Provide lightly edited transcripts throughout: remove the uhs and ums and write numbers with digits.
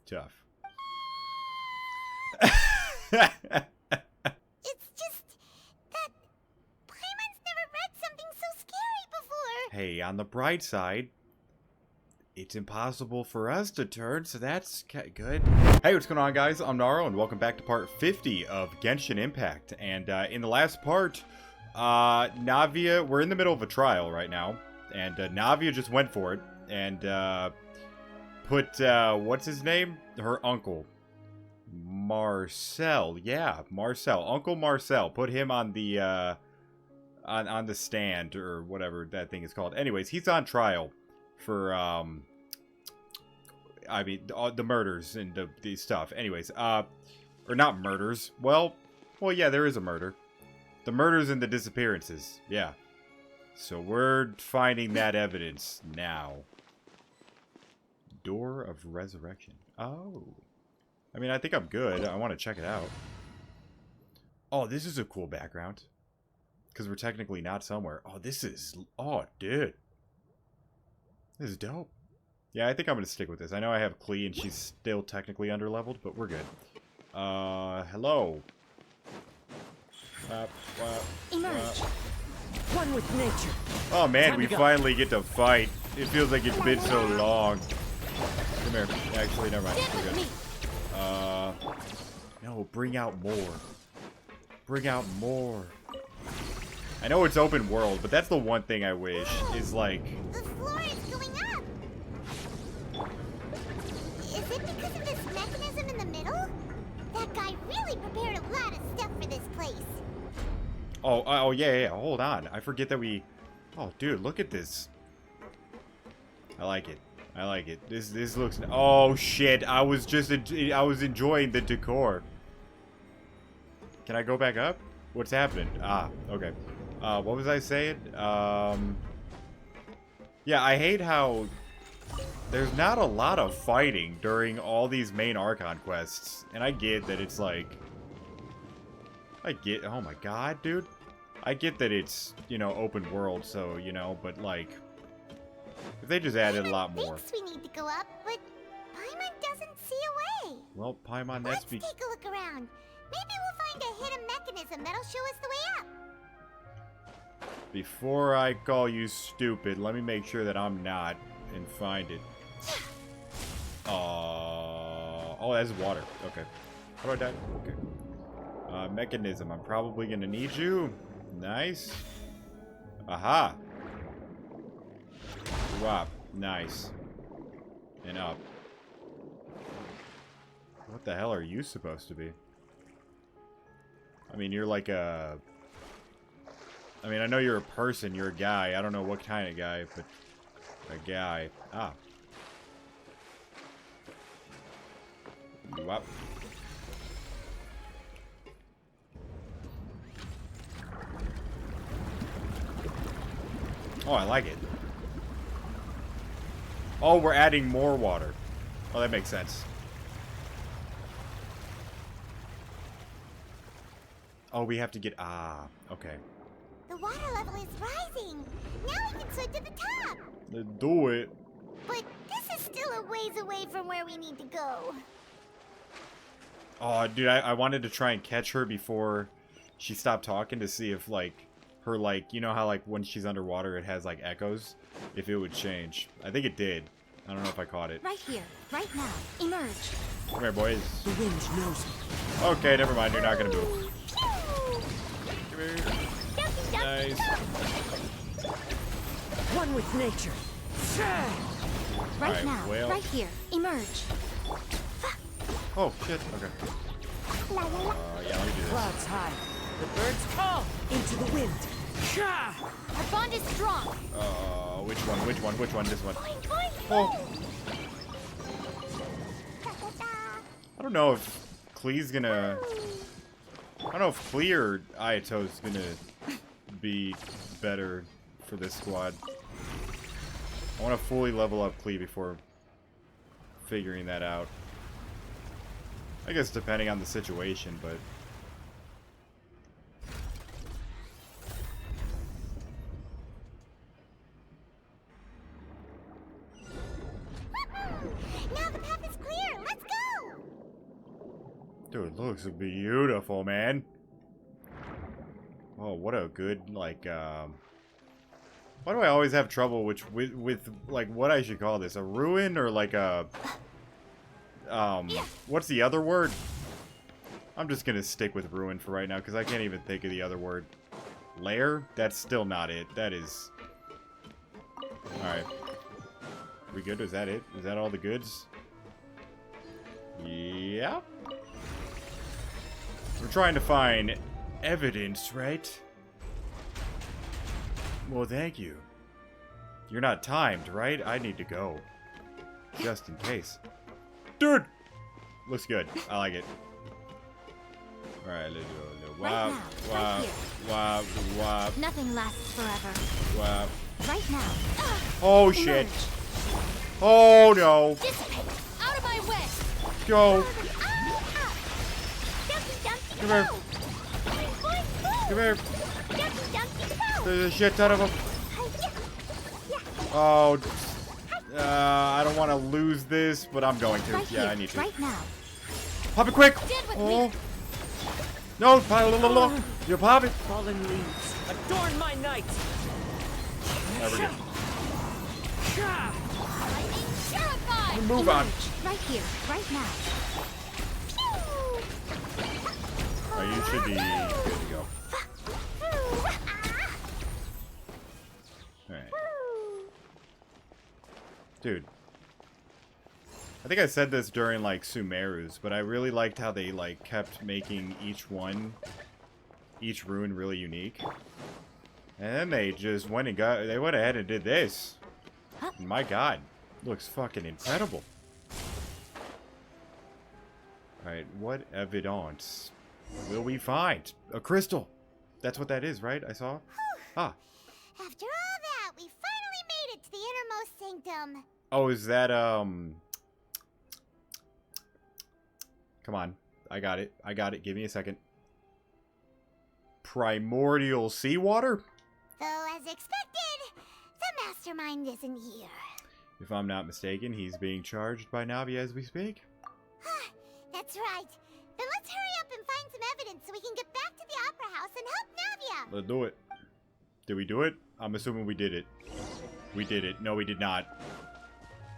tough. It's just that Paimon's never read something so scary before. Hey, on the bright side, it's impossible for us to turn, so that's good. Hey, what's going on, guys? I'm Naro, and welcome back to part 50 of Genshin Impact. And in the last part, Navia, we're in the middle of a trial right now, and Navia just went for it and put, what's his name? Her uncle. Marcel, yeah, Marcel, Uncle Marcel, put him on the on the stand or whatever that thing is called. Anyways, he's on trial for I mean the murders and the stuff. Anyways, or not murders. Well, yeah, there is a murder. The murders and the disappearances. Yeah. So we're finding that evidence now. Door of Resurrection. Oh. I mean, I think I'm good. I want to check it out. Oh, this is a cool background. Because we're technically not somewhere. Oh, this is... Oh, dude. This is dope. Yeah, I think I'm going to stick with this. I know I have Klee and she's still technically underleveled, but we're good. Hello. Emerge. One with nature. Oh, man, we finally get to fight. It feels like it's been so long. Come here. Actually, never mind. We're good. No, bring out more. Bring out more. I know it's open world, but that's the one thing I wish is like... The floor is going up. Is it because of this mechanism in the middle? That guy really prepared a lot of stuff for this place. Oh, yeah. Hold on. I forget that we... Oh, dude, look at this. I like it. I like it. This looks... Oh, shit. I was enjoying the decor. Can I go back up? What's happening? Ah, okay. What was I saying? Yeah, I hate how there's not a lot of fighting during all these main Archon quests. And I get that it's like... Oh my god, dude. I get that it's, you know, open world, so, you know, but like... If they just added a lot more. Thinks we need to go up, but Paimon doesn't see a way. Well, Paimon, Let's take a look around. Maybe we'll find a hidden mechanism that'll show us the way up. Before I call you stupid, let me make sure that I'm not and find it. Oh, that's water. Okay. How about that? Okay. Mechanism. I'm probably gonna need you. Nice. Aha. Wow, nice. And up. What the hell are you supposed to be? I mean, you're like a... I mean, I know you're a person, you're a guy. I don't know what kind of guy, but... A guy. Ah. Wow. Oh, I like it. Oh, we're adding more water. Oh, that makes sense. Oh, we have to get... Ah, okay. The water level is rising. Now we can swim to the top. Let's do it. But this is still a ways away from where we need to go. Oh, dude, I wanted to try and catch her before she stopped talking to see if, like, her, like... You know how, like, when she's underwater, it has, like, echoes? If it would change. I think it did. I don't know if I caught it. Right here, right now. Emerge. Come here, boys. The wind knows it. Okay, never mind. You're not gonna move. Pew! Come here. Ducky, ducky, Nice. One with nature. Right Alright, now, well. right here. Emerge. Oh, shit. Okay. La, la, la. Yeah, let me do this. Clouds high. The birds call into the wind. Our bond is strong. Which one? Which one? Which one? This one. Boing, boing, Oh. boing. Da, da, da. I don't know if Klee's gonna... I don't know if Klee or Ayato's gonna be better for this squad. I want to fully level up Klee before figuring that out. I guess depending on the situation, but... Now the path is clear. Let's go. Dude, it looks beautiful, man. Oh, what a good, like, why do I always have trouble with like, what I should call this? A ruin or, like, a, what's the other word? I'm just gonna stick with ruin for right now, because I can't even think of the other word. Lair? That's still not it. That is... Alright. We good? Is that it? Is that all the goods? Yeah. We're trying to find evidence, right? Well, thank you. You're not timed, right? I need to go. Just in case. Dude! Looks good. I like it. Alright, let's go. Right now, right here. Wop, wop, Nothing lasts forever. wop. Right now. Oh, shit. Oh, no. Dissipate. Out of my way. Go. Dumpty dumpty Come here. Come here. Dumpty dumpty go. There's a shit ton of them. Oh, I don't want to lose this, but I'm going to. Right Yeah, here, I need to. Right now. Pop it quick. Dead with Oh. me. No, you pop it. Fallen leaves, adorn my night. There we go. Lightning terrified. Move on. Right here, right now. Pew! Oh, you should be good to go. Alright. Dude. I think I said this during, like, Sumeru's, but I really liked how they, like, kept making each ruin really unique. And then they just went ahead and did this. My god. Looks fucking incredible. Alright, what evidence will we find? A crystal. That's what that is, right? I saw? Ah. After all that, we finally made it to the innermost sanctum. Oh, is that, Come on. I got it. I got it. Give me a second. Primordial seawater? Though, as expected, the mastermind isn't here. If I'm not mistaken, he's being charged by Navi as we speak. That's right. Then let's hurry up and find some evidence so we can get back to the Opera House and help Navia. Let's do it. Did we do it? I'm assuming we did it. We did it. No, we did not.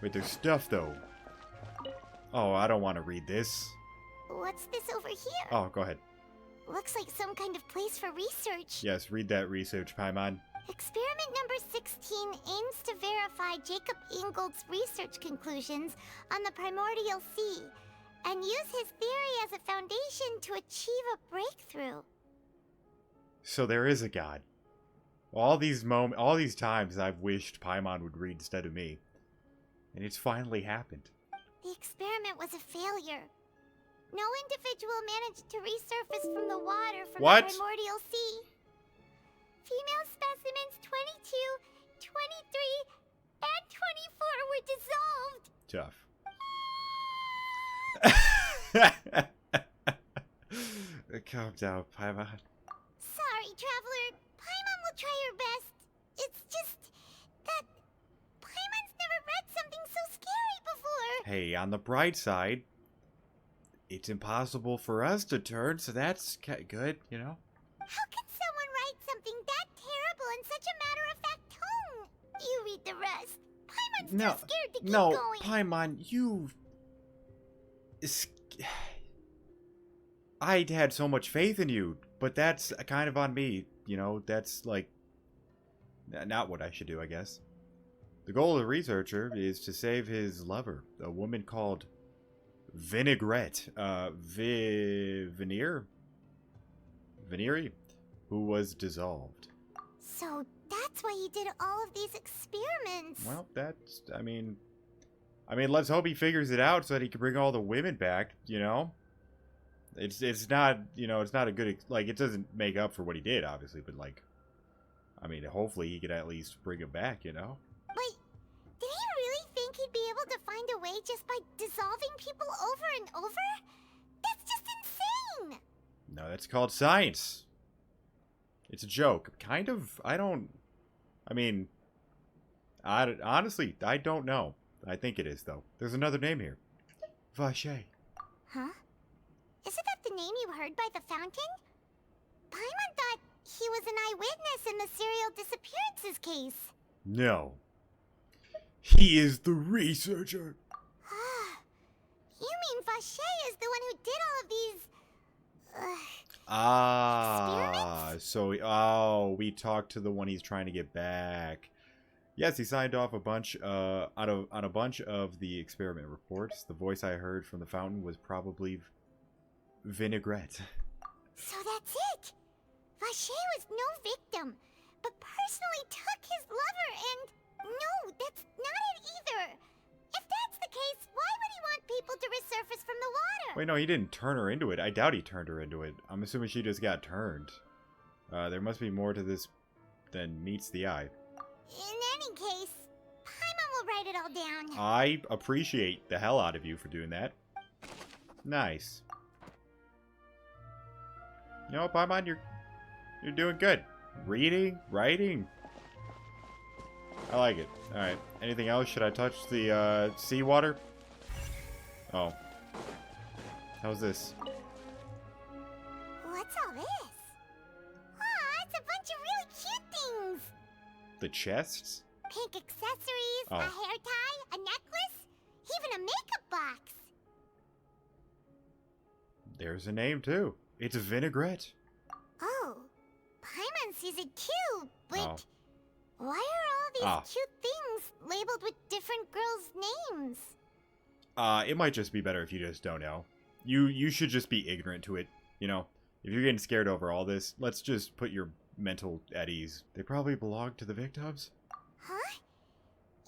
Wait, there's stuff, though. Oh, I don't want to read this. What's this over here? Oh, go ahead. Looks like some kind of place for research. Yes, read that research, Paimon. Experiment number 16 aims to verify Jacob Ingold's research conclusions on the primordial sea and use his theory as a foundation to achieve a breakthrough. So there is a god. All these times I've wished Paimon would read instead of me. And it's finally happened. The experiment was a failure. No individual managed to resurface from the water from What? the primordial sea. Female specimens 22, 23, and 24 were dissolved. Tough. Calm down, Paimon. Sorry, Traveler. Paimon will try her best. It's just that Paimon's never read something so scary before. Hey, on the bright side, it's impossible for us to turn, so that's good, you know? How can someone write something that terrible in such a matter-of-fact tone? You read the rest. Paimon's too scared to keep going. Paimon, you... I had so much faith in you, but that's kind of on me, you know? That's, like, not what I should do, I guess. The goal of the researcher is to save his lover, a woman called Vinaigrette, Veneeri, who was dissolved. So that's why he did all of these experiments. Well, that's, I mean, let's hope he figures it out so that he can bring all the women back, you know? It's not, you know, it's not a good, like, it doesn't make up for what he did, obviously, but, like, I mean, hopefully he could at least bring him back, you know? Wait, did he really think he'd be able to find a way just by dissolving people over and over? That's just insane! No, that's called science. It's a joke. Kind of, honestly, I don't know. I think it is, though. There's another name here. Vache. Huh? Isn't that the name you heard by the fountain? Paimon thought he was an eyewitness in the serial disappearances case. No. He is the researcher. You mean Vacher is the one who did all of these... So we talked to the one he's trying to get back. Yes, he signed off a bunch on a bunch of the experiment reports. The voice I heard from the fountain was probably Vinaigrette. So that's it. Vacher was no victim, but personally took his lover and... No, that's not it either. If that's the case, why would he want people to resurface from the water? Wait, no, he didn't turn her into it. I doubt he turned her into it. I'm assuming she just got turned. There must be more to this than meets the eye. In any case, Paimon will write it all down. I appreciate the hell out of you for doing that. Nice. You know what, Paimon, you're doing good. Reading, writing. I like it. Alright. Anything else? Should I touch the seawater? Oh. How's this? What's all this? Aw, it's a bunch of really cute things. The chests? Pink accessories, Oh. a hair tie, a necklace, even a makeup box. There's a name, too. It's Vinaigrette. Oh, Paimon sees it too, but Oh. why are all these cute things labeled with different girls' names? It might just be better if you just don't know. You should just be ignorant to it. You know, if you're getting scared over all this, let's just put your mental at ease. They probably belong to the victims. Huh?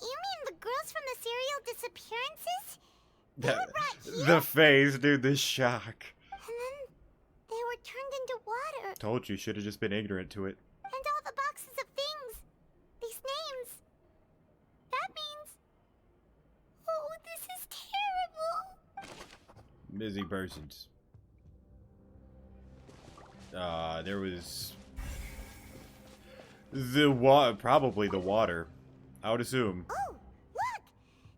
You mean the girls from the serial disappearances? They were brought here, The face, dude, the shock. and then they were turned into water. Told you, should have just been ignorant to it. And all the boxes of things. These names. That means... Oh, this is terrible. Busy persons. There was... probably the water. I would assume. Oh, look!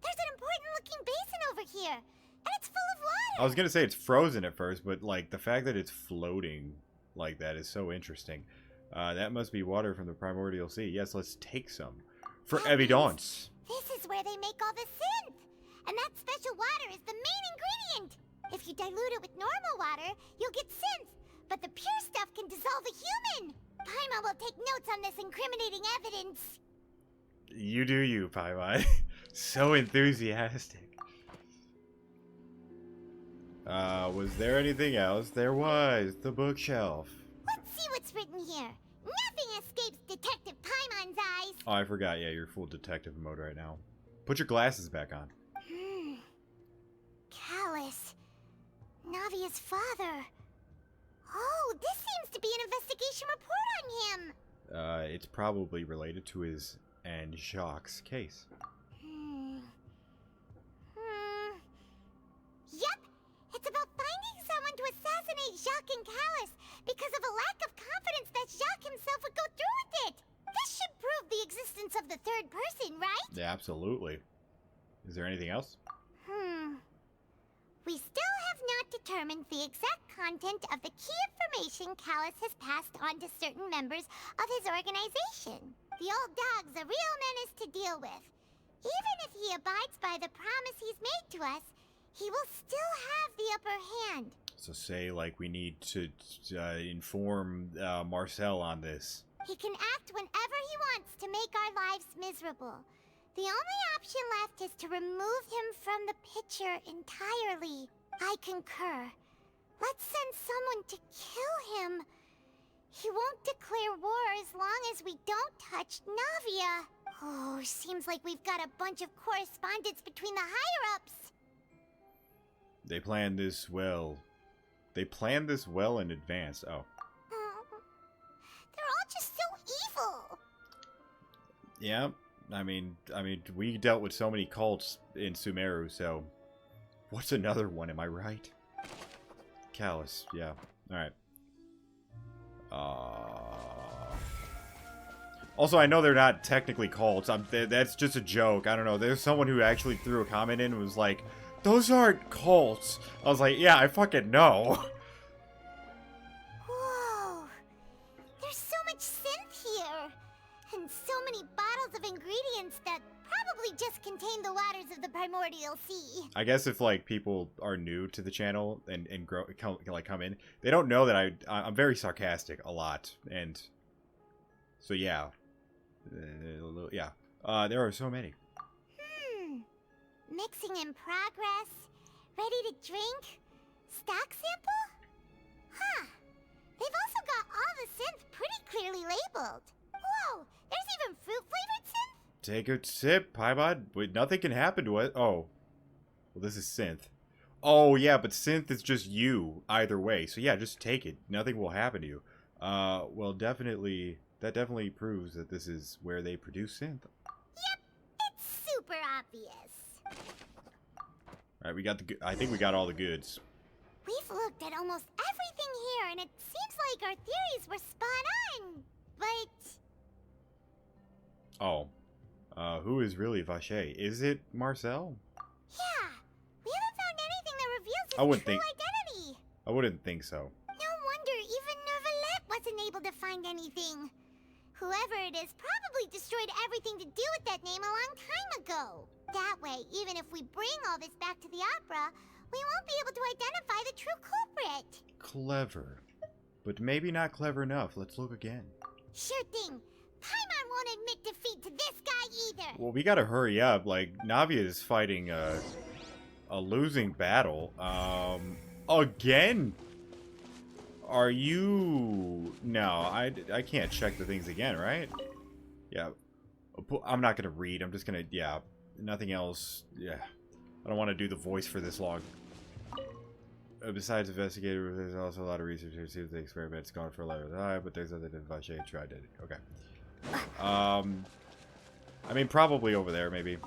There's an important-looking basin over here, and it's full of water. I was gonna say it's frozen at first, but like the fact that it's floating like that is so interesting. That must be water from the primordial sea. Yes, let's take some. For That evidence. This is where they make all the synth, and that special water is the main ingredient. If you dilute it with normal water, you'll get synth, but the pure stuff can dissolve a human. Paimon will take notes on this incriminating evidence. You do you, Paimon. So enthusiastic. Was there anything else? There was. The bookshelf. Let's see what's written here. Nothing escapes Detective Paimon's eyes. Oh, I forgot. Yeah, you're full detective mode right now. Put your glasses back on. Callus. Navia's father. Oh, this seems to be an investigation report on him. It's probably related to his and Jacques' case. Yep, it's about finding someone to assassinate Jacques and Callus because of a lack of confidence that Jacques himself would go through with it. This should prove the existence of the third person, right? Yeah, absolutely. Is there anything else? We still have not determined the exact content of the key information Callus has passed on to certain members of his organization. The old dog's a real menace to deal with. Even if he abides by the promise he's made to us, he will still have the upper hand. So say, like, we need to inform Marcel on this. He can act whenever he wants to make our lives miserable. The only option left is to remove him from the picture entirely. I concur. Let's send someone to kill him. He won't declare war as long as we don't touch Navia. Oh, seems like we've got a bunch of correspondence between the higher-ups. They planned this well. They planned this well in advance. Oh. They're all just so evil. Yeah. I mean, we dealt with so many cults in Sumeru, so what's another one? Am I right? Callus, yeah. All right. Also, I know they're not technically cults. That's just a joke. I don't know. There's someone who actually threw a comment in and was like, Those aren't cults. I was like, yeah, I fucking know. Whoa. There's so much synth here. And so many bottles of ingredients that probably just contain the waters of the primordial sea. I guess if like people are new to the channel and come in, they don't know that I'm very sarcastic a lot, and so yeah, there are so many. Mixing in progress. Ready to drink? Stock sample? Huh. They've also got all the synth pretty clearly labeled. Whoa, there's even fruit-flavored synth? Take a sip, Paimon. Wait, nothing can happen to it. Oh. Well, this is synth. Oh, yeah, but synth is just you either way. So, yeah, just take it. Nothing will happen to you. Well, definitely, that definitely proves that this is where they produce synth. Yep, it's super obvious. Alright, we got the I think we got all the goods. We've looked at almost everything here, and it seems like our theories were spot on. But... Oh. Who is really Vache? Is it Marcel? yeah, we haven't found anything that reveals his I wouldn't true think- identity. I wouldn't think so. No wonder even Neuvillette wasn't able to find anything. Whoever it is probably destroyed everything to do with that name a long time ago. That way, even if we bring all this back to the opera, we won't be able to identify the true culprit. Clever. But maybe not clever enough. Let's look again. Sure thing. Paimon won't admit defeat to this guy either. Well, we gotta hurry up. Like, Navia is fighting a losing battle. Again? Are you... No, I can't check the things again, right? Yeah. I'm not gonna read. I'm just gonna... Yeah. Nothing else. Yeah. I don't want to do the voice for this long. Besides investigator, there's also a lot of research here to see if the experiment's gone for a lot of time, but there's other than Vache tried it. Okay. I mean, probably over there, maybe.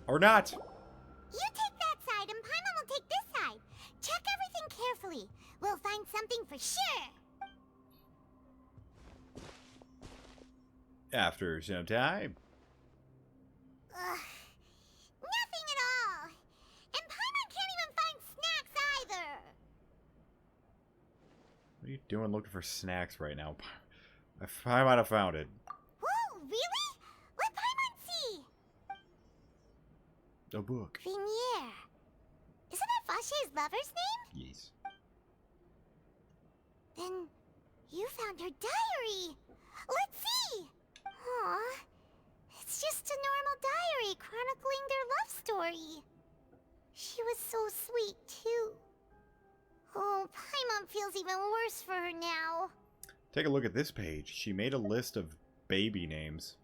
Or not! You take that side and Paimon will take this side. Check everything carefully. We'll find something for sure. After some time. Ugh. Nothing at all. And Paimon can't even find snacks either. What are you doing looking for snacks right now? I might have found it. Whoa, really? Let Paimon see. A book. Vinier. Isn't that Vache's lover's name? Yes. Then you found her diary. Let's see. Aw. It's just a normal diary chronicling their love story. She was so sweet, too. Oh, Paimon feels even worse for her now. Take a look at this page. She made a list of baby names.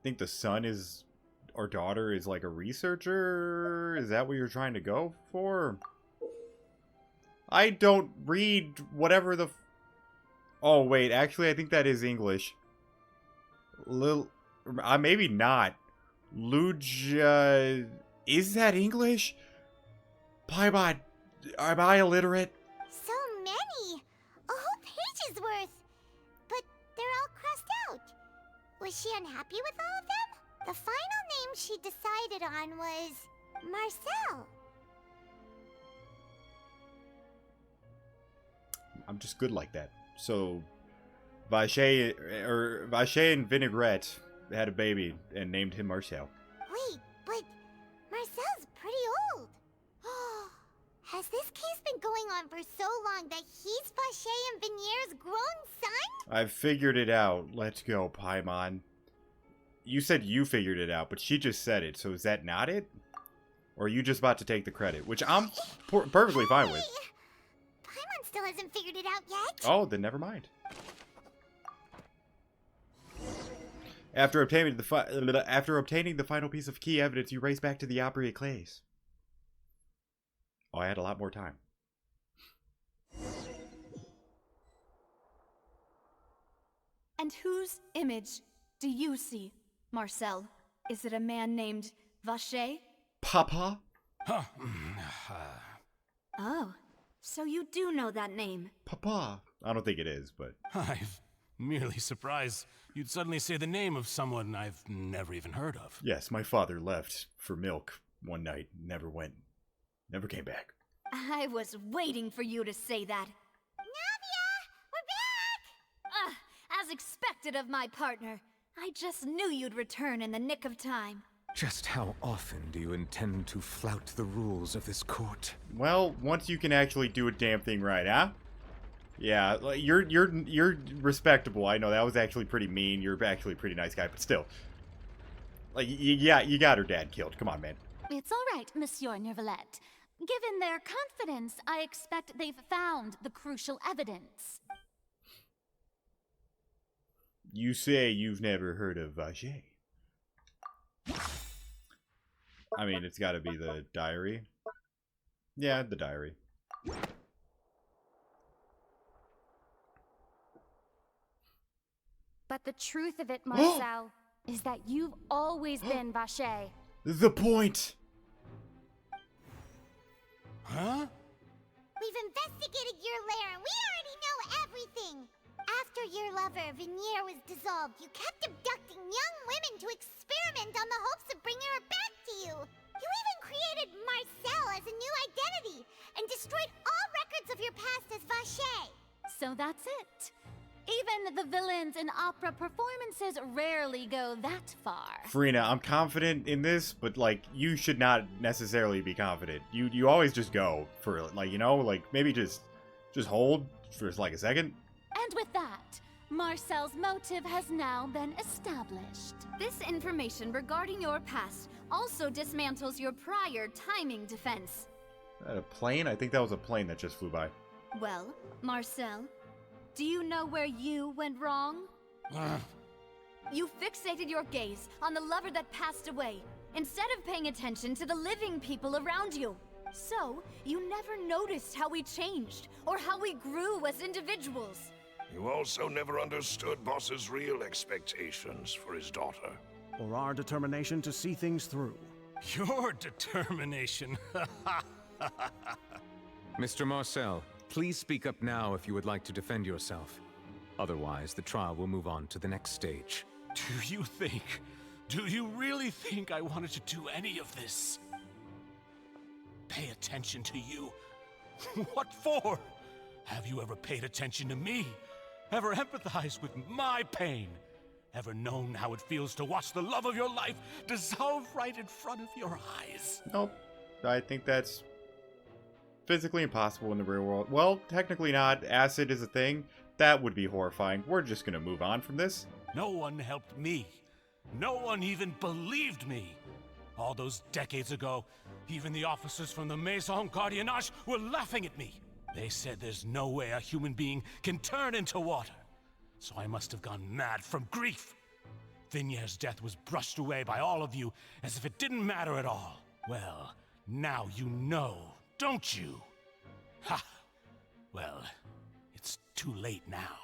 Think the son is... or daughter is like a researcher? Is that what you're trying to go for? I don't read whatever the... Oh, wait. Actually, I think that is English. Maybe not. Luja... Is that English? Paimon, am I illiterate? So many. A whole page's worth. But they're all crossed out. Was she unhappy with all of them? The final name she decided on was Marcel. I'm just good like that. So, Vache and Vinaigrette had a baby and named him Marcel. Wait, but Marcel's pretty old. Has this case been going on for so long that he's Vache and Vinier's grown son? I've figured it out. Let's go, Paimon. You said you figured it out, but she just said it, so is that not it? Or are you just about to take the credit? Which I'm perfectly fine with. Paimon still hasn't figured it out yet. Oh, then never mind. After obtaining the final piece of key evidence, you race back to the Opera Clays. Oh, I had a lot more time. And whose image do you see, Marcel? Is it a man named Vache? Papa? Oh, so you do know that name. Papa. I don't think it is, but... I've Merely surprised you'd suddenly say the name of someone I've never even heard of. Yes, my father left for milk one night, never came back. I was waiting for you to say that. Navia! We're back! As expected of my partner. I just knew you'd return in the nick of time. Just how often do you intend to flout the rules of this court? Well, once you can actually do a damn thing right, huh? Yeah, like, you're respectable. I know that was actually pretty mean. You're actually a pretty nice guy, but still. Like, yeah, you got her dad killed. Come on, man. It's all right, Monsieur Nervalette. Given their confidence, I expect they've found the crucial evidence. You say you've never heard of Vacher. I mean, it's got to be the diary. Yeah, the diary. But the truth of it, Marcel, is that you've always been Vacher. The point! Huh? We've investigated your lair and we already know everything! After your lover, Venier, was dissolved, you kept abducting young women to experiment on the hopes of bringing her back to you! You even created Marcel as a new identity, and destroyed all records of your past as Vacher! So that's it. Even the villains in opera performances rarely go that far. Farina, I'm confident in this, but, like, you should not necessarily be confident. You always just go for, like, you know, like, maybe just hold for, like, a second. And with that, Marcel's motive has now been established. This information regarding your past also dismantles your prior timing defense. A plane? I think that was a plane that just flew by. Well, Marcel, do you know where you went wrong? You fixated your gaze on the lover that passed away, instead of paying attention to the living people around you. So, you never noticed how we changed, or how we grew as individuals. You also never understood Boss's real expectations for his daughter. Or our determination to see things through. Your determination. Mr. Marcel, please speak up now if you would like to defend yourself. Otherwise, the trial will move on to the next stage. Do you really think I wanted to do any of this? Pay attention to you? What for? Have you ever paid attention to me? Ever empathized with my pain? Ever known how it feels to watch the love of your life dissolve right in front of your eyes? Nope. I think that's physically impossible in the real world. Well, technically not. Acid is a thing. That would be horrifying. We're just gonna move on from this. No one helped me. No one even believed me. All those decades ago, even the officers from the Maison Gardiennage were laughing at me. They said there's no way a human being can turn into water. So I must have gone mad from grief. Vinier's death was brushed away by all of you as if it didn't matter at all. Well, now you know, don't you? Ha! Well, it's too late now.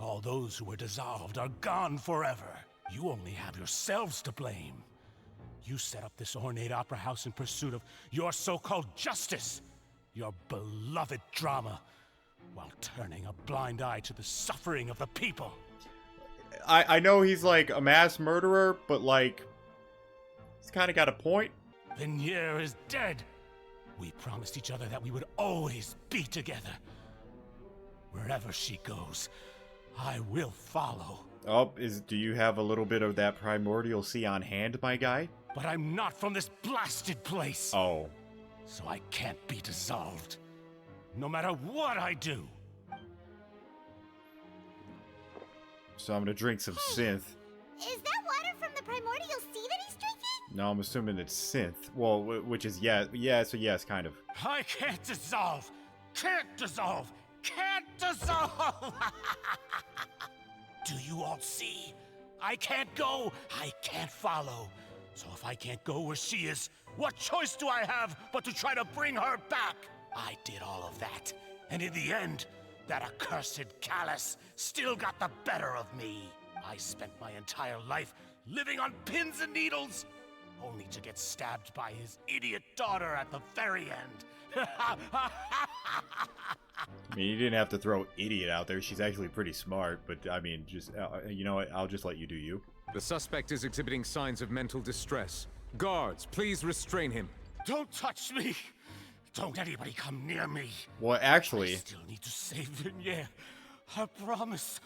All those who were dissolved are gone forever. You only have yourselves to blame. You set up this ornate opera house in pursuit of your so-called justice, your beloved drama, while turning a blind eye to the suffering of the people. I know he's like a mass murderer, but like, he's kind of got a point. Venier is dead. We promised each other that we would always be together. Wherever she goes, I will follow. Oh, do you have a little bit of that primordial sea on hand, my guy? But I'm not from this blasted place. Oh. So I can't be dissolved. No matter what I do. So I'm gonna drink some synth. Is that water from the primordial sea that he's drinking? No, I'm assuming it's synth. Well, which is yeah, so yes, kind of. I can't dissolve. Can't dissolve. Can't dissolve. Do you all see? I can't go. I can't follow. So if I can't go where she is, what choice do I have but to try to bring her back? I did all of that, and in the end, that accursed Callus still got the better of me. I spent my entire life living on pins and needles, only to get stabbed by his idiot daughter at the very end. I mean, you didn't have to throw idiot out there. She's actually pretty smart, but I mean, just, you know what? I'll just let you do you. The suspect is exhibiting signs of mental distress. Guards, please restrain him. Don't touch me! Don't anybody come near me! Well, I actually, still need to save Vignere. I promise.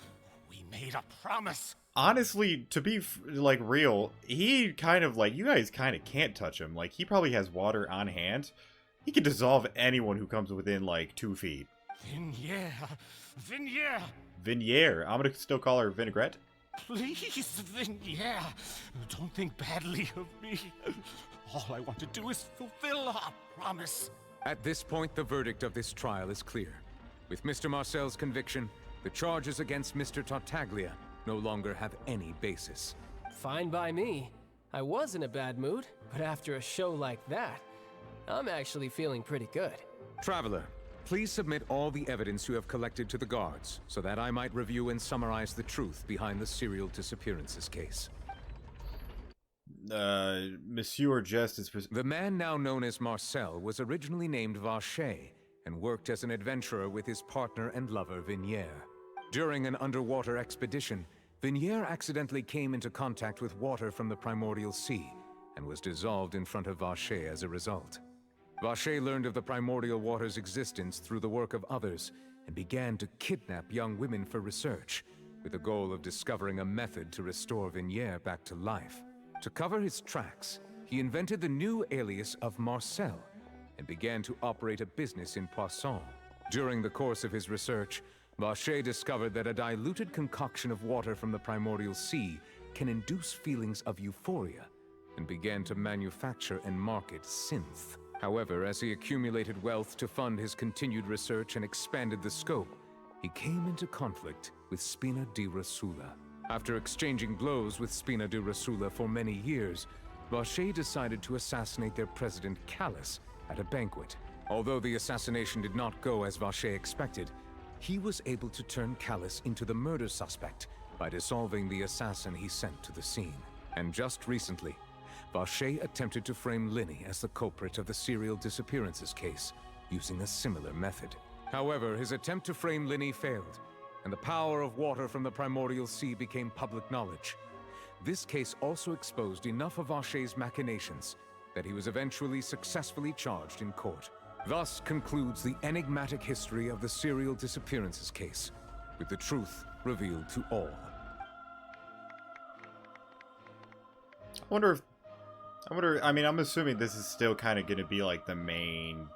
We made a promise. honestly, to be, like, real, he kind of, like, you guys kind of can't touch him. Like, he probably has water on hand. He can dissolve anyone who comes within, like, 2 feet. Vignere. Vignere. Vignere. I'm gonna still call her Vinaigrette. Please, Vignere. Don't think badly of me. All I want to do is fulfill our promise. At this point, the verdict of this trial is clear. With Mr. Marcel's conviction, the charges against Mr. Tartaglia no longer have any basis. Fine by me. I was in a bad mood, but after a show like that, I'm actually feeling pretty good. Traveler, please submit all the evidence you have collected to the guards, so that I might review and summarize the truth behind the serial disappearances case. Monsieur Justice... The man now known as Marcel was originally named Vacher, and worked as an adventurer with his partner and lover Vignere. During an underwater expedition, Vignere accidentally came into contact with water from the primordial sea, and was dissolved in front of Vacher as a result. Vacher learned of the primordial water's existence through the work of others, and began to kidnap young women for research, with the goal of discovering a method to restore Vignere back to life. To cover his tracks, he invented the new alias of Marcel, and began to operate a business in Poisson. During the course of his research, Vacher discovered that a diluted concoction of water from the primordial sea can induce feelings of euphoria, and began to manufacture and market synth. However, as he accumulated wealth to fund his continued research and expanded the scope, he came into conflict with Spina di Rosula. After exchanging blows with Spina di Rosula for many years, Vacher decided to assassinate their president Callus at a banquet. Although the assassination did not go as Vacher expected, he was able to turn Callus into the murder suspect by dissolving the assassin he sent to the scene. And just recently, Vacher attempted to frame Linny as the culprit of the serial disappearances case, using a similar method. However, his attempt to frame Linny failed, and the power of water from the primordial sea became public knowledge. This case also exposed enough of Vacher's machinations that he was eventually successfully charged in court. Thus concludes the enigmatic history of the serial disappearances case, with the truth revealed to all. I mean, I'm assuming this is still kind of going to be, like, the main,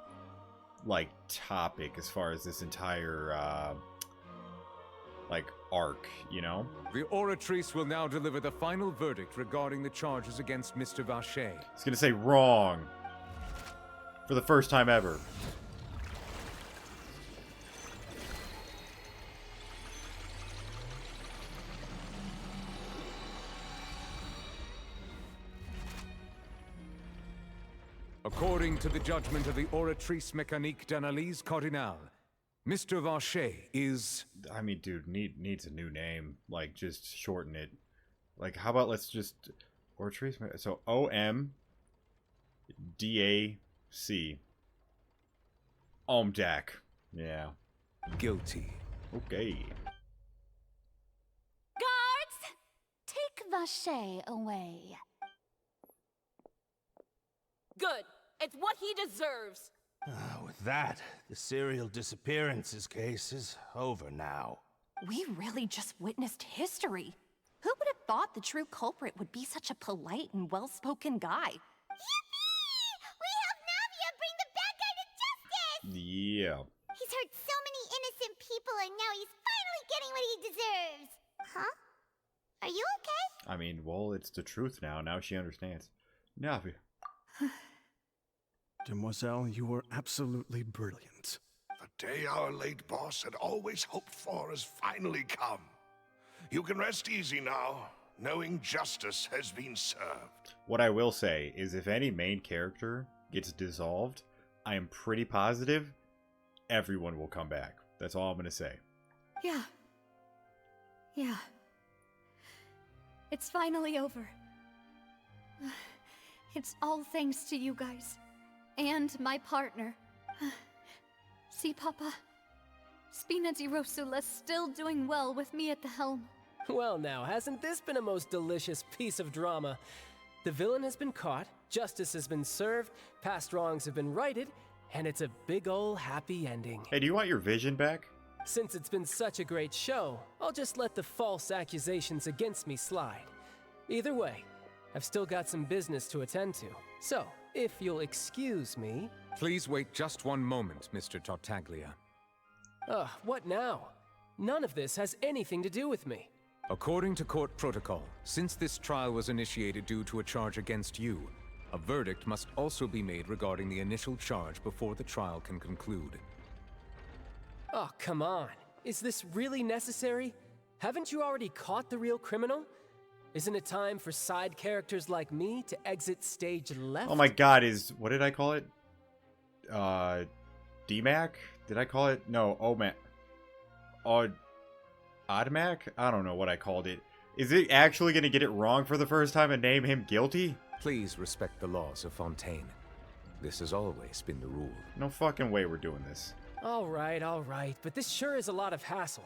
like, topic as far as this entire, like, arc, you know? The Oratrice will now deliver the final verdict regarding the charges against Mr. Vacher. I was going to say wrong. For the first time ever. According to the judgment of the Oratrice Mécanique d'Analyse Cardinale, Mr. Vacher is... I mean, dude, needs a new name. Like, just shorten it. Like, how about let's just... Oratrice... So, O-M-D-A-C. Omdac. Yeah. guilty. Okay. Guards! Take Vacher away. Good. It's what he deserves. With that, the serial disappearances case is over now. We really just witnessed history. Who would have thought the true culprit would be such a polite and well-spoken guy? Yippee! We helped Navia bring the bad guy to justice! Yeah. He's hurt so many innocent people and now he's finally getting what he deserves. Huh? Are you okay? I mean, well, it's the truth now. Now she understands. Navia. Demoiselle, you were absolutely brilliant. The day our late boss had always hoped for has finally come. You can rest easy now, knowing justice has been served. What I will say is if any main character gets dissolved, I am pretty positive everyone will come back. That's all I'm going to say. Yeah. Yeah. It's finally over. It's all thanks to you guys. And my partner. See, Papa? Spina di Rosula's still doing well with me at the helm. Well now, hasn't this been a most delicious piece of drama? The villain has been caught, justice has been served, past wrongs have been righted, and it's a big ol' happy ending. Hey, do you want your vision back? Since it's been such a great show, I'll just let the false accusations against me slide. Either way, I've still got some business to attend to. So, if you'll excuse me... Please wait just one moment, Mr. Tartaglia. Ugh, what now? None of this has anything to do with me. According to court protocol, since this trial was initiated due to a charge against you, a verdict must also be made regarding the initial charge before the trial can conclude. Oh, come on. Is this really necessary? Haven't you already caught the real criminal? Isn't it time for side characters like me to exit stage left? Oh my god, what did I call it? DMAC? Did I call it? No, OMAC. Oddmac? I don't know what I called it. Is it actually going to get it wrong for the first time and name him guilty? Please respect the laws of Fontaine. This has always been the rule. No fucking way we're doing this. All right, but this sure is a lot of hassle.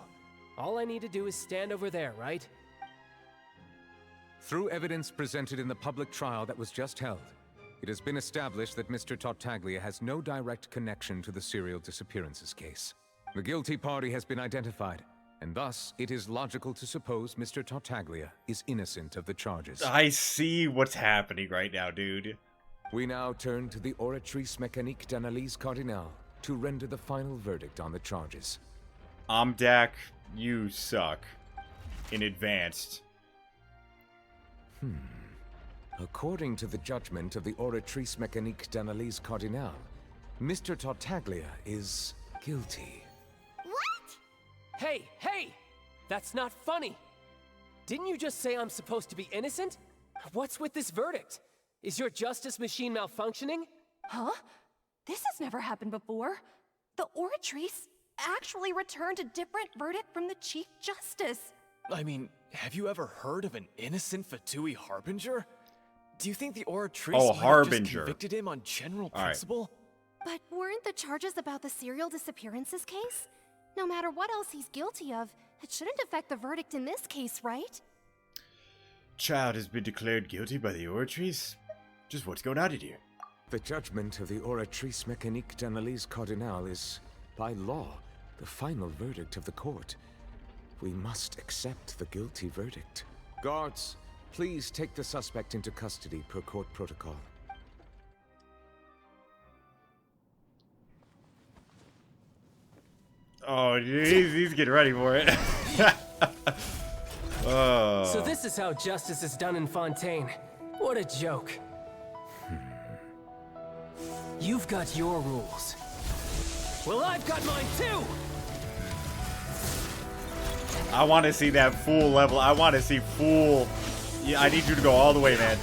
All I need to do is stand over there, right? Through evidence presented in the public trial that was just held, it has been established that Mr. Tartaglia has no direct connection to the serial disappearances case. The guilty party has been identified, and thus it is logical to suppose Mr. Tartaglia is innocent of the charges. I see what's happening right now, dude. We now turn to the Oratrice Mécanique d'Analyse Cardinale to render the final verdict on the charges. Amdak, you suck. In advance. According to the judgment of the Oratrice Mécanique d'Analyse Cardinale, Mr. Tartaglia is guilty. What? Hey! That's not funny! Didn't you just say I'm supposed to be innocent? What's with this verdict? Is your justice machine malfunctioning? Huh? This has never happened before. The Oratrice actually returned a different verdict from the Chief Justice. I mean, have you ever heard of an innocent Fatui Harbinger? Do you think the Oratrice might have just convicted him on general principle? But weren't the charges about the serial disappearances case? No matter what else he's guilty of, it shouldn't affect the verdict in this case, right? Child has been declared guilty by the Oratrice? Just what's going on in here? The judgment of the Oratrice Mécanique d'Analyse Cardinale is, by law, the final verdict of the court. We must accept the guilty verdict. Guards, please take the suspect into custody per court protocol. Oh, he's getting ready for it. Oh. So this is how justice is done in Fontaine. What a joke. You've got your rules. Well, I've got mine too! I want to see that full level. I want to see full... Yeah, I need you to go all the way, man.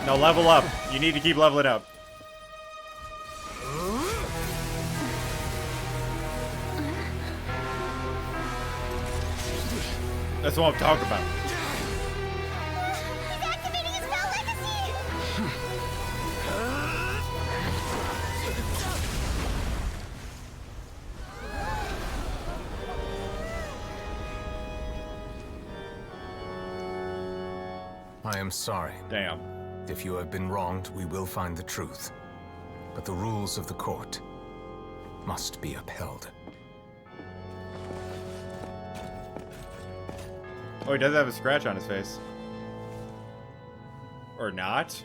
No, level up. You need to keep leveling up. That's what I'm talking about. He's activating his spell legacy! I am sorry. Damn. If you have been wronged, we will find the truth. But the rules of the court must be upheld. Oh, he does have a scratch on his face. Or not?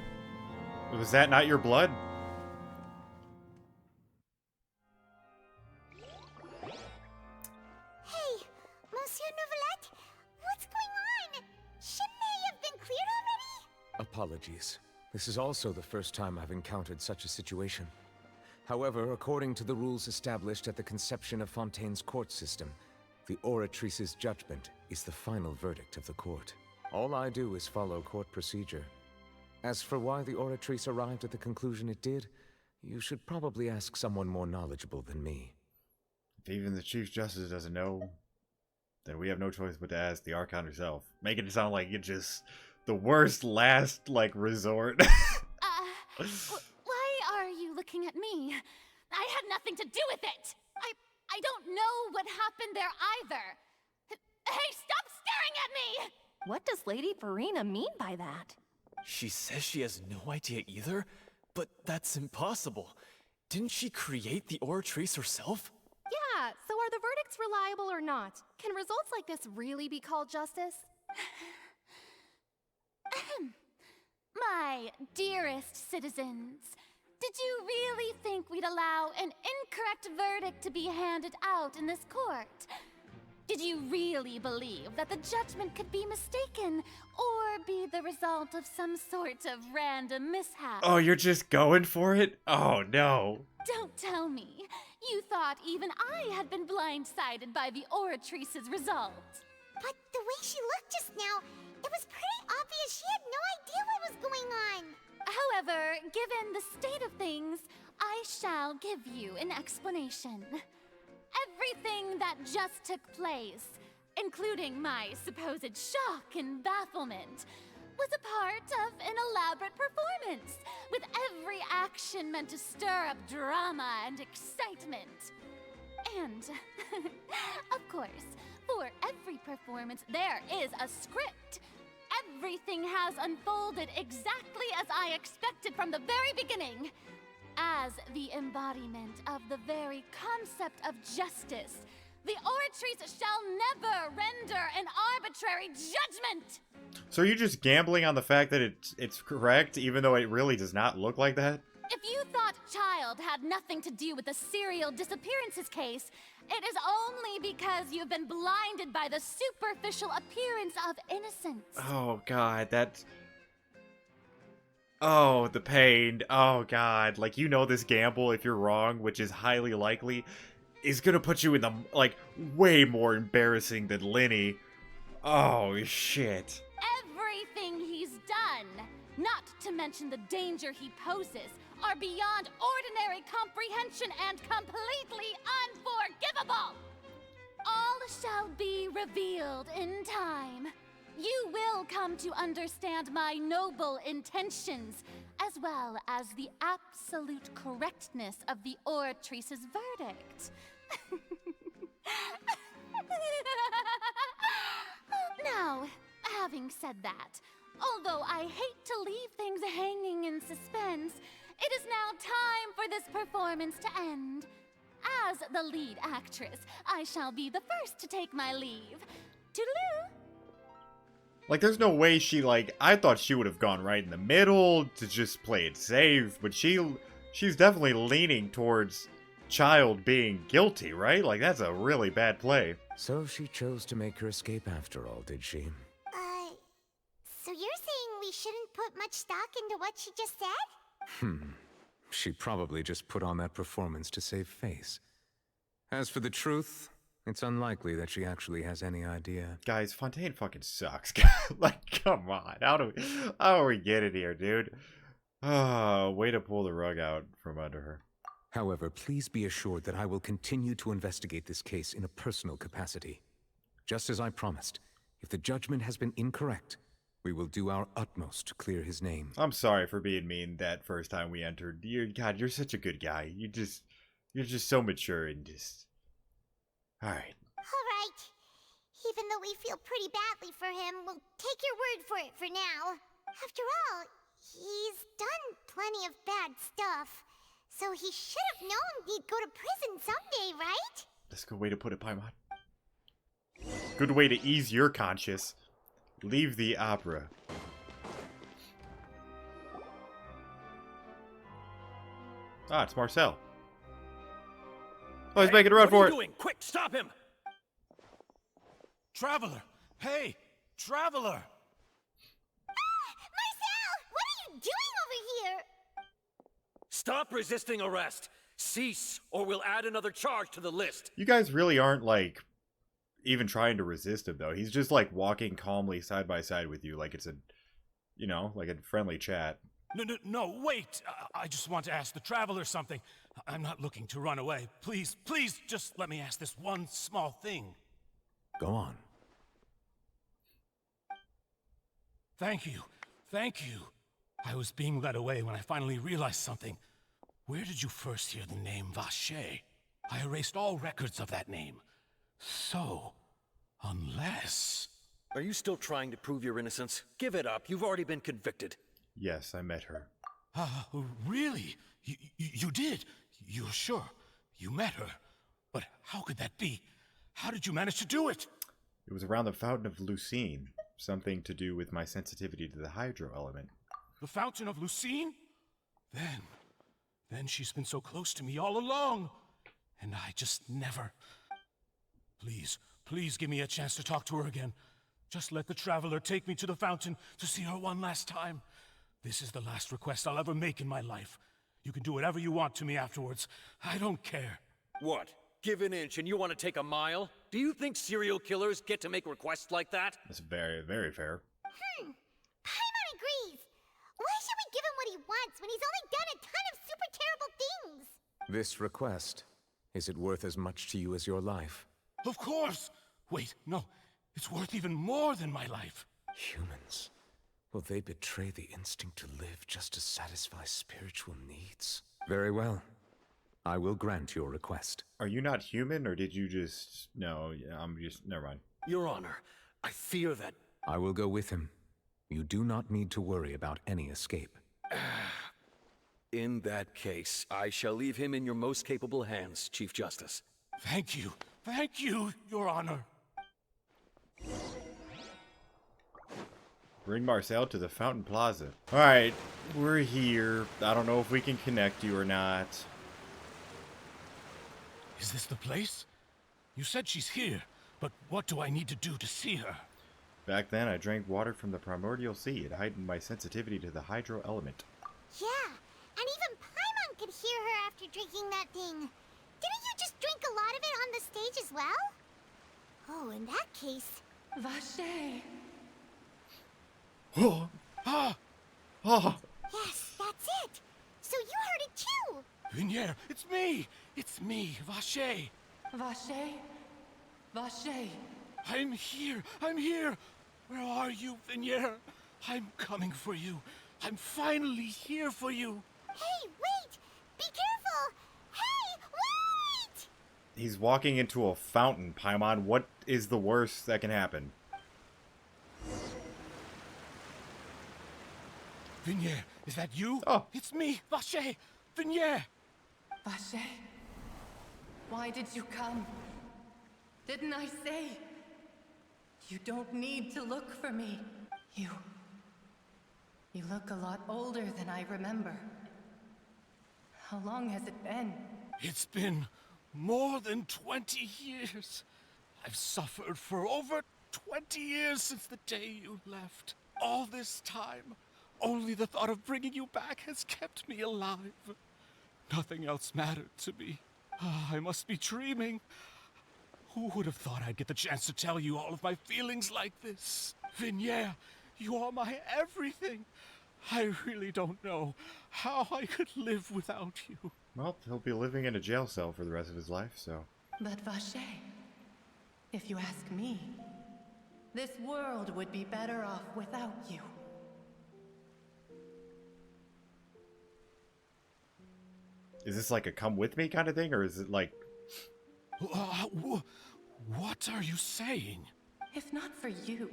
Was that not your blood? Hey, Monsieur Novelette, what's going on? Shouldn't they have been cleared already? Apologies. This is also the first time I've encountered such a situation. However, according to the rules established at the conception of Fontaine's court system, the Oratrice's judgment is the final verdict of the court. All I do is follow court procedure. As for why the Oratrice arrived at the conclusion it did, you should probably ask someone more knowledgeable than me. If even the Chief Justice doesn't know, then we have no choice but to ask the Archon herself. Making it sound like it's just the worst last, like, resort. Why are you looking at me? I had nothing to do with it! I don't know what happened there either! Hey, stop staring at me! What does Lady Farina mean by that? She says she has no idea either, but that's impossible. Didn't she create the Oratrice herself? Yeah, so are the verdicts reliable or not? Can results like this really be called justice? My dearest citizens, did you really think we'd allow an incorrect verdict to be handed out in this court? Did you really believe that the judgment could be mistaken or be the result of some sort of random mishap? Oh, you're just going for it? Oh, no. Don't tell me. You thought even I had been blindsided by the Oratrice's result. But the way she looked just now, it was pretty obvious she had no idea what was going on. However, given the state of things, I shall give you an explanation. Everything that just took place, including my supposed shock and bafflement, was a part of an elaborate performance, with every action meant to stir up drama and excitement. And, of course, for every performance there is a script. Everything has unfolded exactly as I expected from the very beginning. As the embodiment of the very concept of justice, the Oratrice shall never render an arbitrary judgment! So are you just gambling on the fact that it's correct, even though it really does not look like that? If you thought Child had nothing to do with the serial disappearances case, it is only because you've been blinded by the superficial appearance of innocence. Oh, God, that's... Oh, the pain. Oh, God. Like, you know this gamble, if you're wrong, which is highly likely, is gonna put you in the, like, way more embarrassing than Linny. Oh, shit. Everything he's done, not to mention the danger he poses, are beyond ordinary comprehension and completely unforgivable! All shall be revealed in time. You will come to understand my noble intentions, as well as the absolute correctness of the Oratrice's verdict. Now, having said that, although I hate to leave things hanging in suspense, it is now time for this performance to end. As the lead actress, I shall be the first to take my leave. Toodaloo! Like, there's no way she, like, I thought she would have gone right in the middle to just play it safe, but she's definitely leaning towards Child being guilty, right? Like, that's a really bad play. So she chose to make her escape after all, did she? So you're saying we shouldn't put much stock into what she just said? She probably just put on that performance to save face. As for the truth, it's unlikely that she actually has any idea. Guys, Fontaine fucking sucks. Like, come on. How do we get it here, dude? Oh, way to pull the rug out from under her. However, please be assured that I will continue to investigate this case in a personal capacity. Just as I promised, if the judgment has been incorrect, we will do our utmost to clear his name. I'm sorry for being mean that first time we entered. God, you're such a good guy. You're just so mature and just... Alright. Alright. Even though we feel pretty badly for him, we'll take your word for it for now. After all, he's done plenty of bad stuff. So he should have known he'd go to prison someday, right? That's a good way to put it, Paimon. Good way to ease your conscience. Leave the opera. Ah, it's Marcel. Oh, he's making a run for it. What are you doing? Quick, stop him! Traveler! Hey, Traveler! Marcel! What are you doing over here? Stop resisting arrest! Cease, or we'll add another charge to the list! You guys really aren't, like, even trying to resist him, though. He's just, like, walking calmly side by side with you like it's a, you know, like a friendly chat. No, wait! I just want to ask the Traveler something. I'm not looking to run away. Please, just let me ask this one small thing. Go on. Thank you. Thank you. I was being led away when I finally realized something. Where did you first hear the name Vache? I erased all records of that name. So, unless... Are you still trying to prove your innocence? Give it up. You've already been convicted. Yes, I met her. Really? You did? You're sure? You met her? But how could that be? How did you manage to do it? It was around the Fountain of Lucine. Something to do with my sensitivity to the hydro element. The Fountain of Lucine? Then she's been so close to me all along. And I just never... Please give me a chance to talk to her again. Just let the Traveler take me to the fountain to see her one last time. This is the last request I'll ever make in my life. You can do whatever you want to me afterwards. I don't care. What? Give an inch and you want to take a mile? Do you think serial killers get to make requests like that? That's very, very fair. Paimon agrees. Why should we give him what he wants when he's only done a ton of super terrible things? This request, is it worth as much to you as your life? Of course! Wait, no. It's worth even more than my life. Humans. Will they betray the instinct to live just to satisfy spiritual needs? Very well. I will grant your request. Are you not human, or did you just... No, I'm just... Never mind. Your Honor, I fear that... I will go with him. You do not need to worry about any escape. In that case, I shall leave him in your most capable hands, Chief Justice. Thank you. Thank you, Your Honor. Bring Marcel to the Fountain Plaza. Alright, we're here. I don't know if we can connect you or not. Is this the place? You said she's here, but what do I need to do to see her? Back then, I drank water from the primordial sea. It heightened my sensitivity to the hydro element. Yeah, and even Paimon could hear her after drinking that thing. Didn't you just drink a lot of it on the stage as well? Oh, in that case... Vache. Oh! Ah! Ah! Yes, that's it! So you heard it too! Vinier, it's me! It's me, Vache! Vache? Vache? I'm here! I'm here! Where are you, Vinier? I'm coming for you. I'm finally here for you. Hey, wait! Be careful! Hey, wait! He's walking into a fountain, Paimon. What is the worst that can happen? Vinier, is that you? Oh. It's me, Vache! Vinier! Vache? Why did you come? Didn't I say? You don't need to look for me. You look a lot older than I remember. How long has it been? It's been more than 20 years. I've suffered for over 20 years since the day you left. All this time, only the thought of bringing you back has kept me alive. Nothing else mattered to me. I must be dreaming. Who would have thought I'd get the chance to tell you all of my feelings like this? Vinier, you are my everything. I really don't know how I could live without you. Well, he'll be living in a jail cell for the rest of his life, so... But Vache, if you ask me, this world would be better off without you. Is this like a come with me kind of thing, or is it like... What are you saying? If not for you,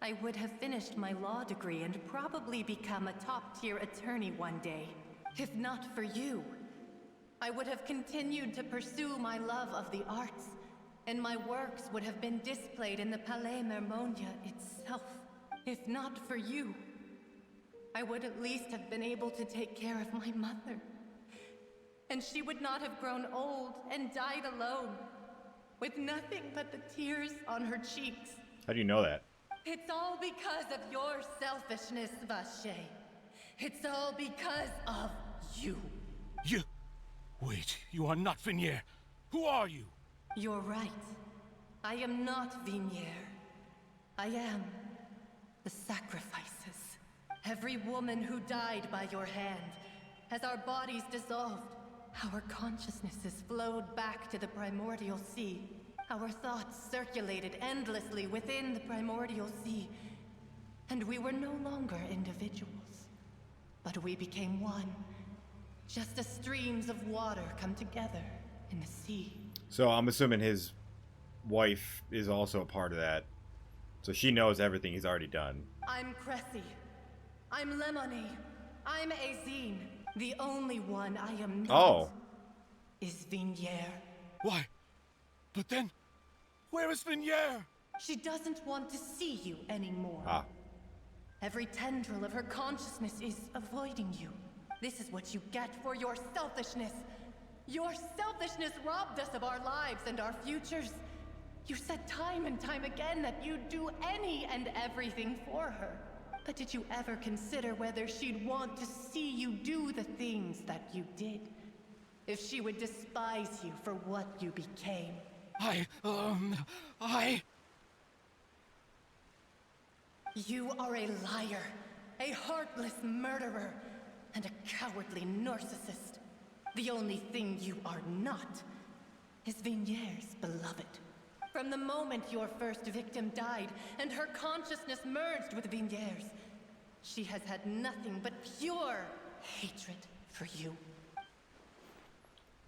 I would have finished my law degree and probably become a top-tier attorney one day. If not for you, I would have continued to pursue my love of the arts, and my works would have been displayed in the Palais Mermonia itself. If not for you, I would at least have been able to take care of my mother. And she would not have grown old and died alone, with nothing but the tears on her cheeks. How do you know that? It's all because of your selfishness, Vache. It's all because of you. You... Wait, you are not Vinier. Who are you? You're right. I am not Vinier. I am the sacrifices. Every woman who died by your hand, as our bodies dissolved, our consciousnesses flowed back to the primordial sea. Our thoughts circulated endlessly within the primordial sea, and we were no longer individuals, but we became one, just as streams of water come together in the sea. So I'm assuming his wife is also a part of that, so she knows everything he's already done. I'm Cressy. I'm Lemony. I'm Azine. The only one I am not is Vignier. Why? But then, where is Vignier? She doesn't want to see you anymore. Ah. Every tendril of her consciousness is avoiding you. This is what you get for your selfishness. Your selfishness robbed us of our lives and our futures. You said time and time again that you'd do any and everything for her. But did you ever consider whether she'd want to see you do the things that you did? If she would despise you for what you became? You are a liar, a heartless murderer, and a cowardly narcissist. The only thing you are not is Vignier's beloved. From the moment your first victim died and her consciousness merged with Vignier's, she has had nothing but pure hatred for you.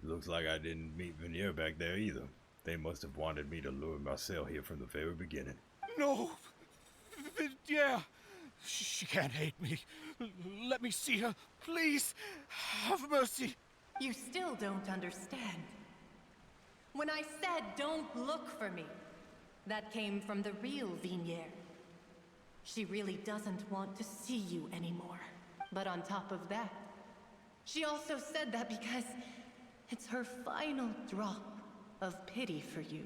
Looks like I didn't meet Vignier back there either. They must have wanted me to lure Marcel here from the very beginning. No! Vignier! She can't hate me. Let me see her, please. Have mercy. You still don't understand. When I said don't look for me, that came from the real Vignier. She really doesn't want to see you anymore. But on top of that, she also said that because it's her final drop of pity for you.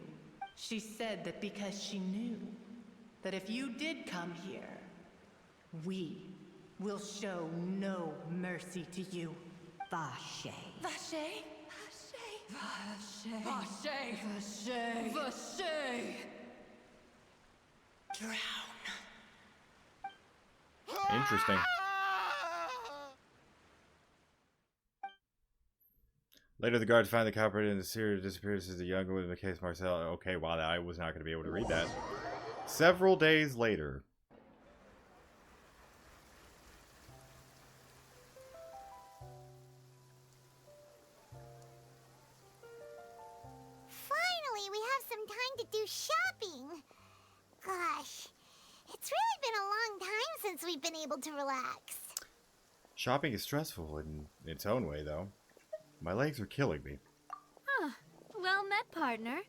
She said that because she knew that if you did come here, we will show no mercy to you. Vache. Vache? Vache. Vache. Vache. Vache. Drown. Interesting. Later, the guards find the culprit in the serial disappearances of the younger in the case Marcel. Okay, wow, I was not going to be able to read that. Several days later. Finally, we have some time to do shopping. Gosh, it's really been a long time since we've been able to relax. Shopping is stressful in its own way, though. My legs are killing me. Huh. Well met, partner.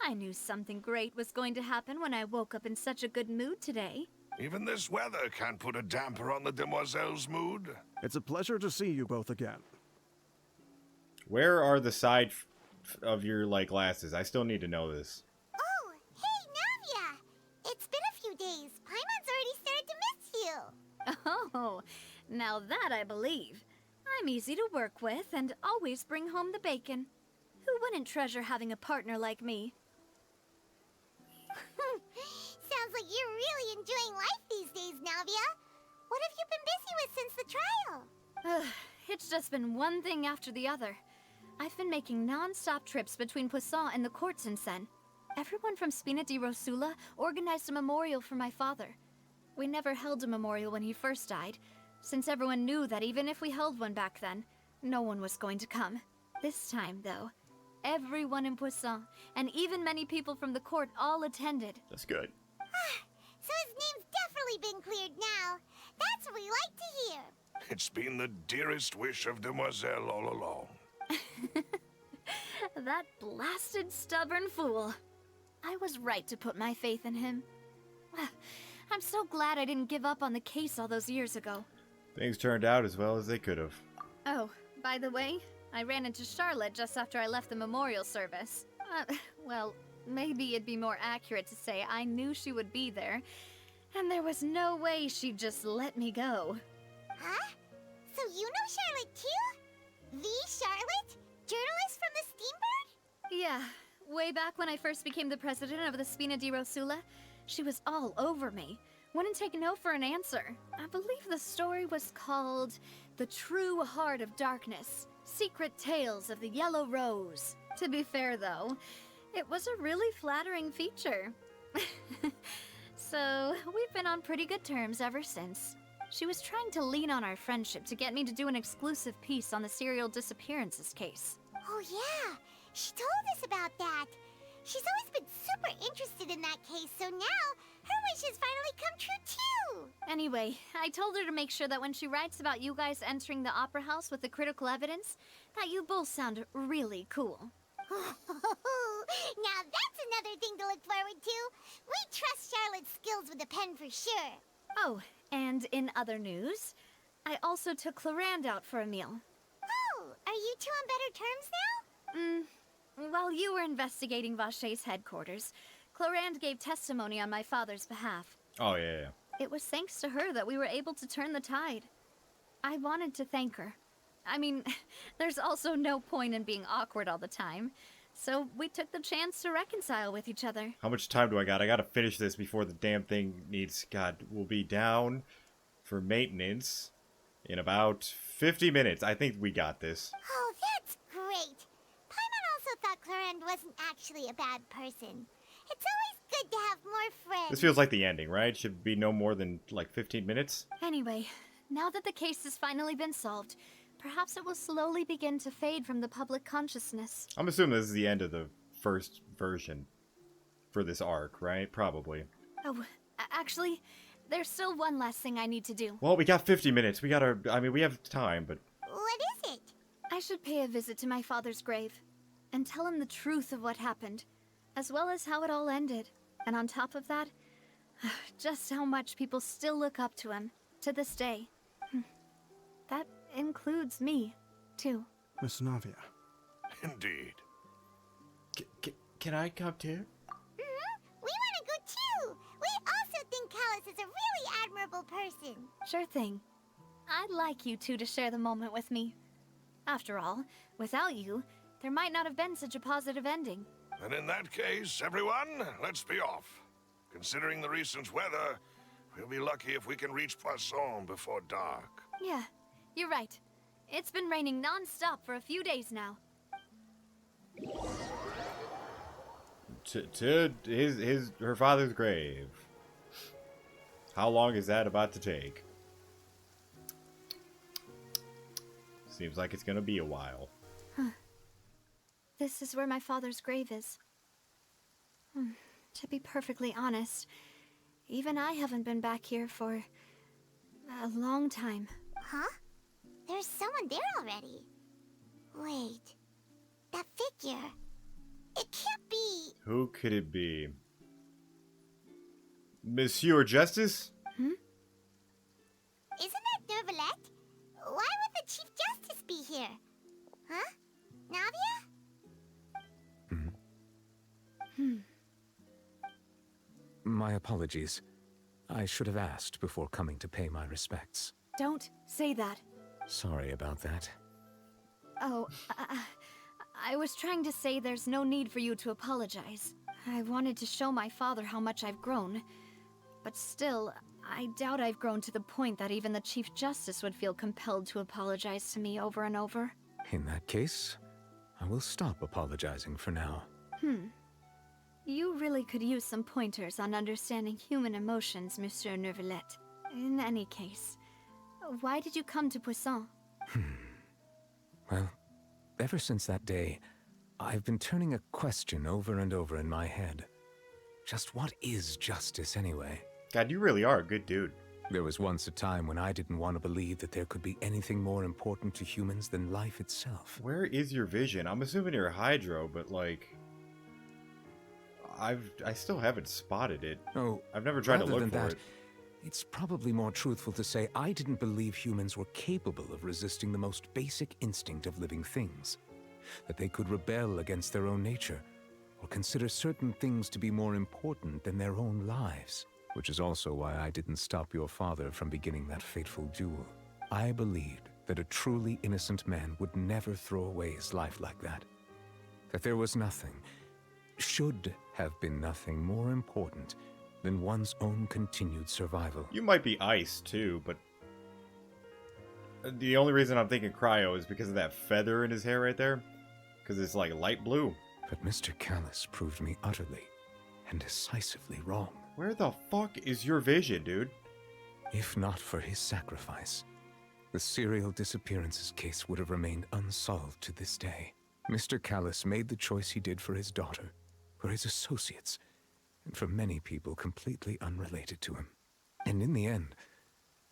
I knew something great was going to happen when I woke up in such a good mood today. Even this weather can't put a damper on the demoiselle's mood. It's a pleasure to see you both again. Where are the side of your, glasses? I still need to know this. Oh, hey, Navia! It's been a few days. Paimon's already started to miss you. Oh, now that I believe. I'm easy to work with and always bring home the bacon. Who wouldn't treasure having a partner like me? Sounds like you're really enjoying life these days, Navia. What have you been busy with since the trial? It's just been one thing after the other. I've been making non-stop trips between Poisson and the courts in Sen. Everyone from Spina di Rosula organized a memorial for my father. We never held a memorial when he first died, since everyone knew that even if we held one back then, no one was going to come. This time, though, everyone in Poisson, and even many people from the court, all attended. That's good. So his name's definitely been cleared now. That's what we like to hear. It's been the dearest wish of Demoiselle all along. That blasted stubborn fool. I was right to put my faith in him. I'm so glad I didn't give up on the case all those years ago. Things turned out as well as they could have. Oh, by the way, I ran into Charlotte just after I left the memorial service. Well, maybe it'd be more accurate to say I knew she would be there, and there was no way she'd just let me go. Huh? So you know Charlotte too? The Charlotte? Journalist from the Steambird? Yeah, way back when I first became the president of the Spina di Rosula, she was all over me. Wouldn't take no for an answer. I believe the story was called The True Heart of Darkness, Secret Tales of the Yellow Rose. To be fair, though, It was a really flattering feature. So, we've been on pretty good terms ever since. She was trying to lean on our friendship to get me to do an exclusive piece on the serial disappearances case. Oh yeah, she told us about that. She's always been super interested in that case, so now her wishes finally come true too. Anyway, I told her to make sure that when she writes about you guys entering the opera house with the critical evidence, that you both sound really cool. Now that's another thing to look forward to. We trust Charlotte's skills with a pen for sure. Oh, and in other news, I also took Clarand out for a meal. Oh, are you two on better terms now? While you were investigating Vachey's headquarters, Clarand gave testimony on my father's behalf. Oh, yeah. It was thanks to her that we were able to turn the tide. I wanted to thank her. I mean, there's also no point in being awkward all the time. So we took the chance to reconcile with each other. How much time do I got? I gotta finish this before the damn thing needs... God, we'll be down for maintenance in about 50 minutes. I think we got this. Oh, that's great. Paimon also thought Clarand wasn't actually a bad person. It's always good to have more friends. This feels like the ending, right? Should be no more than, like, 15 minutes? Anyway, now that the case has finally been solved, perhaps it will slowly begin to fade from the public consciousness. I'm assuming this is the end of the first version for this arc, right? Probably. Oh, actually, there's still one last thing I need to do. Well, we got 50 minutes. We gotta... I mean, we have time, but... What is it? I should pay a visit to my father's grave and tell him the truth of what happened, as well as how it all ended. And on top of that, just how much people still look up to him to this day. That includes me, too. Miss Navia. Indeed. Can I come too? We want to go too. We also think Callus is a really admirable person. Sure thing. I'd like you two to share the moment with me. After all, without you, there might not have been such a positive ending. And in that case, everyone, let's be off. Considering the recent weather, we'll be lucky if we can reach Poisson before dark. Yeah, you're right. It's been raining non-stop for a few days now. To her father's grave. How long is that about to take? Seems like it's gonna be a while. Huh. This is where my father's grave is. To be perfectly honest, even I haven't been back here for a long time. Huh? There's someone there already. Wait. That figure. It can't be. Who could it be? Monsieur Justice? Isn't that Neuvillette? Why would the Chief Justice be here? Huh? Navia? My apologies. I should have asked before coming to pay my respects. Don't say that. Sorry about that. Oh, I was trying to say there's no need for you to apologize. I wanted to show my father how much I've grown. But still, I doubt I've grown to the point that even the Chief Justice would feel compelled to apologize to me over and over. In that case, I will stop apologizing for now. You really could use some pointers on understanding human emotions, Monsieur Neuvillette. In any case, why did you come to Poisson? Well, ever since that day, I've been turning a question over and over in my head. Just what is justice anyway? God, you really are a good dude. There was once a time when I didn't want to believe that there could be anything more important to humans than life itself. Where is your vision? I'm assuming you're a Hydro, but like... I still haven't spotted it. Oh, I've never tried to rather look than for that, it. It's probably more truthful to say I didn't believe humans were capable of resisting the most basic instinct of living things. That they could rebel against their own nature, or consider certain things to be more important than their own lives. Which is also why I didn't stop your father from beginning that fateful duel. I believed that a truly innocent man would never throw away his life like that. That there was nothing, should have been nothing more important than one's own continued survival. You might be Ice, too, but... The only reason I'm thinking Cryo is because of that feather in his hair right there. Because it's like light blue. But Mr. Callus proved me utterly and decisively wrong. Where the fuck is your vision, dude? If not for his sacrifice, the serial disappearances case would have remained unsolved to this day. Mr. Callus made the choice he did for his daughter, for his associates, and for many people completely unrelated to him. And in the end,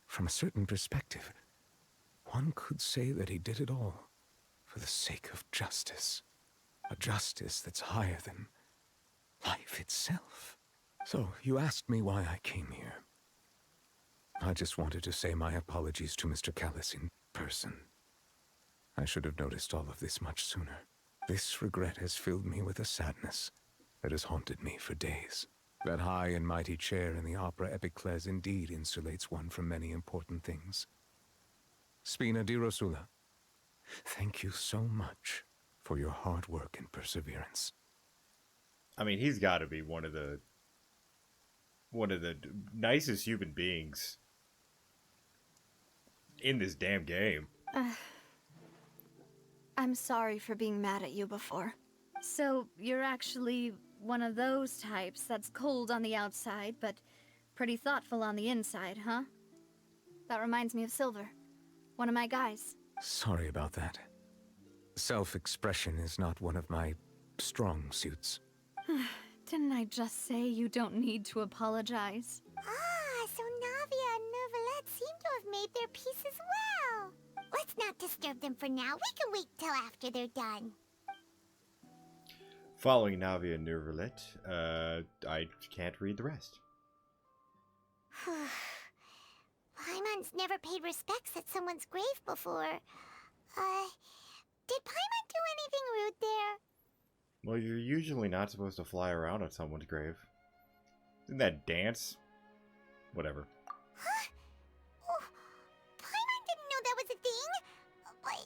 from a certain perspective, one could say that he did it all for the sake of justice. A justice that's higher than life itself. So, you asked me why I came here. I just wanted to say my apologies to Mr. Callus in person. I should have noticed all of this much sooner. This regret has filled me with a sadness that has haunted me for days. That high and mighty chair in the opera Epiclese indeed insulates one from many important things. Spina di Rosula, thank you so much for your hard work and perseverance. I mean, he's got to be one of the nicest human beings in this damn game. I'm sorry for being mad at you before. So, you're actually one of those types that's cold on the outside, but pretty thoughtful on the inside, huh? That reminds me of Silver, one of my guys. Sorry about that. Self-expression is not one of my strong suits. Didn't I just say you don't need to apologize? Ah, so Navia and Neuvillette seem to have made their peace as well. Let's not disturb them for now. We can wait till after they're done. Following Navia and Neuvillette, I can't read the rest. Paimon's never paid respects at someone's grave before. Did Paimon do anything rude there? Well, you're usually not supposed to fly around on someone's grave. Isn't that dance? Whatever. Huh? Oh, Paimon didn't know that was a thing. But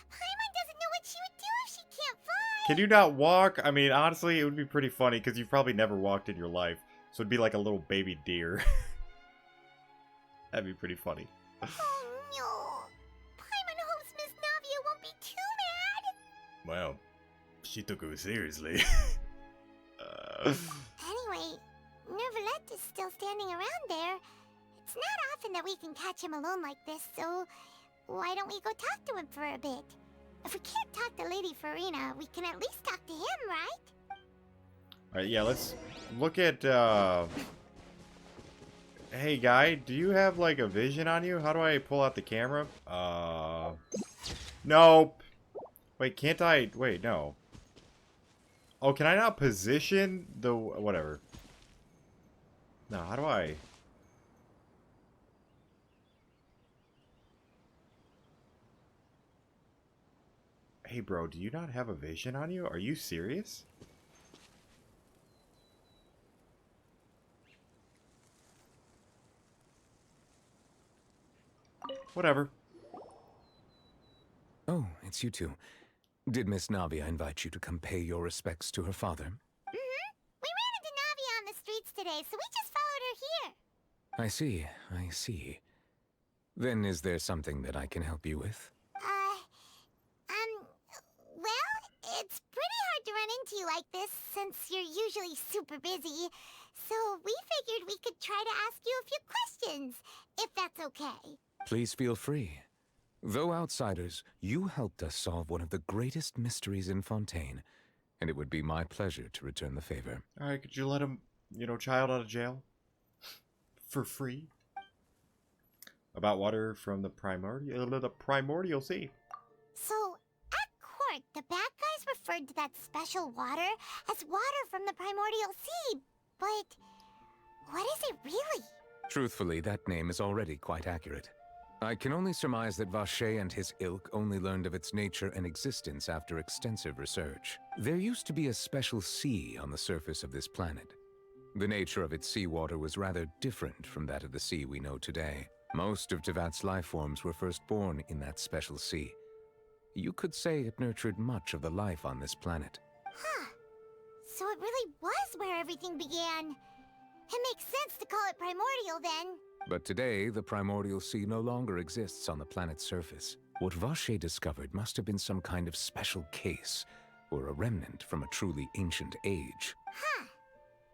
Paimon doesn't know what she would do if she can't fly. Can you not walk? I mean, honestly, it would be pretty funny because you've probably never walked in your life. So it'd be like a little baby deer. That'd be pretty funny. Oh no. Paimon hopes Miss Navia won't be too mad. Well, she took it seriously. Anyway, Neuvillette is still standing around there. It's not often that we can catch him alone like this, so why don't we go talk to him for a bit? If we can't talk to Lady Farina, we can at least talk to him, right? Alright, yeah, let's look at, Hey, guy, do you have, like, a vision on you? How do I pull out the camera? Nope. Wait, can't I? Wait, no. Oh, can I not position the... whatever. No, how do I... Hey, bro, do you not have a vision on you? Are you serious? Whatever. Oh, it's you two. Did Miss Navia invite you to come pay your respects to her father? We ran into Navia on the streets today, so we just followed her here. I see, I see. Then is there something that I can help you with? Well, it's pretty hard to run into you like this, since you're usually super busy. So we figured we could try to ask you a few questions, if that's okay. Please feel free. Though outsiders, you helped us solve one of the greatest mysteries in Fontaine, and it would be my pleasure to return the favor. Alright, could you let him, child out of jail? For free? About water from the primordial sea. So, at court, the bad guys referred to that special water as water from the primordial sea, but what is it really? Truthfully, that name is already quite accurate. I can only surmise that Vacher and his ilk only learned of its nature and existence after extensive research. There used to be a special sea on the surface of this planet. The nature of its seawater was rather different from that of the sea we know today. Most of Tevat's life forms were first born in that special sea. You could say it nurtured much of the life on this planet. Huh. So it really was where everything began. It makes sense to call it primordial then. But today, the primordial sea no longer exists on the planet's surface. What Vacher discovered must have been some kind of special case, or a remnant from a truly ancient age. Huh.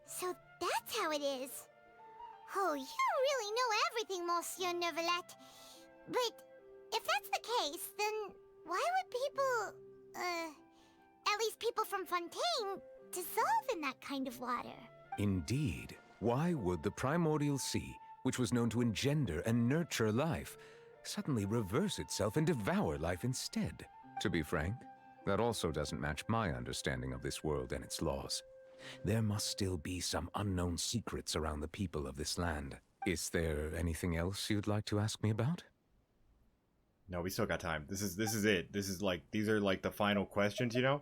So that's how it is. Oh, you really know everything, Monsieur Neuvillette. But if that's the case, then why would people, at least people from Fontaine, dissolve in that kind of water? Indeed. Why would the primordial sea, which was known to engender and nurture life, suddenly reverse itself and devour life instead? To be frank, that also doesn't match my understanding of this world and its laws. There must still be some unknown secrets around the people of this land. Is there anything else you'd like to ask me about? No, we still got time. This is it. This is like, these are like the final questions, you know?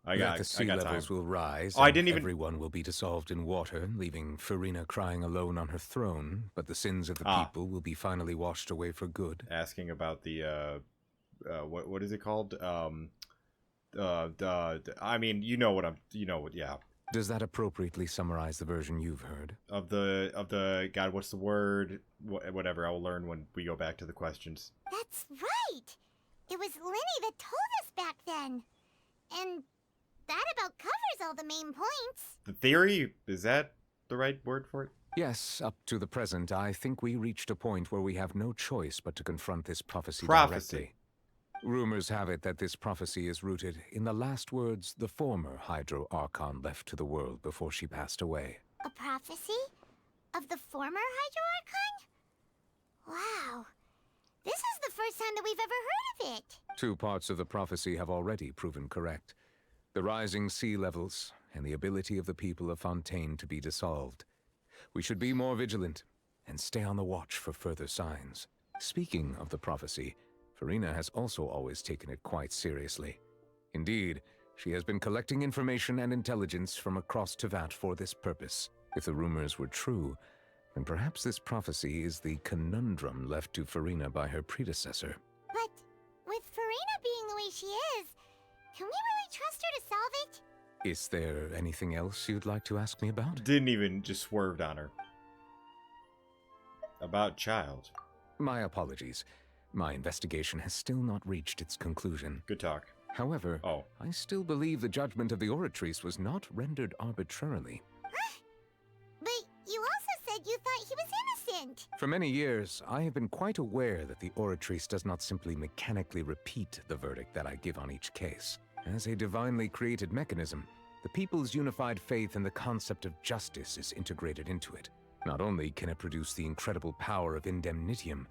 I got the sea levels time. Will rise. Oh, I didn't even. Everyone will be dissolved in water, leaving Farina crying alone on her throne. But the sins of the people will be finally washed away for good. Asking about the what is it called? I mean, yeah. Does that appropriately summarize the version you've heard? Of the God, what's the word? Whatever. I will learn when we go back to the questions. That's right. It was Linny that told us back then, and that about covers all the main points. The theory, is that the right word for it? Yes, up to the present, I think we reached a point where we have no choice but to confront this prophecy directly. Rumors have it that this prophecy is rooted in the last words the former Hydro Archon left to the world before she passed away. A prophecy? Of the former Hydro Archon? Wow. This is the first time that we've ever heard of it. 2 parts of the prophecy have already proven correct. The rising sea levels, and the ability of the people of Fontaine to be dissolved. We should be more vigilant, and stay on the watch for further signs. Speaking of the prophecy, Farina has also always taken it quite seriously. Indeed, she has been collecting information and intelligence from across Tevat for this purpose. If the rumors were true, then perhaps this prophecy is the conundrum left to Farina by her predecessor. But with Farina being the way she is, can we really trust her to solve it? Is there anything else you'd like to ask me about? Didn't even just swerved on her. About child. My apologies. My investigation has still not reached its conclusion. Good talk. However, I still believe the judgment of the Oratrice was not rendered arbitrarily. Huh? But you also said you thought he was innocent. For many years, I have been quite aware that the Oratrice does not simply mechanically repeat the verdict that I give on each case. As a divinely created mechanism, the people's unified faith in the concept of justice is integrated into it. Not only can it produce the incredible power of indemnitium,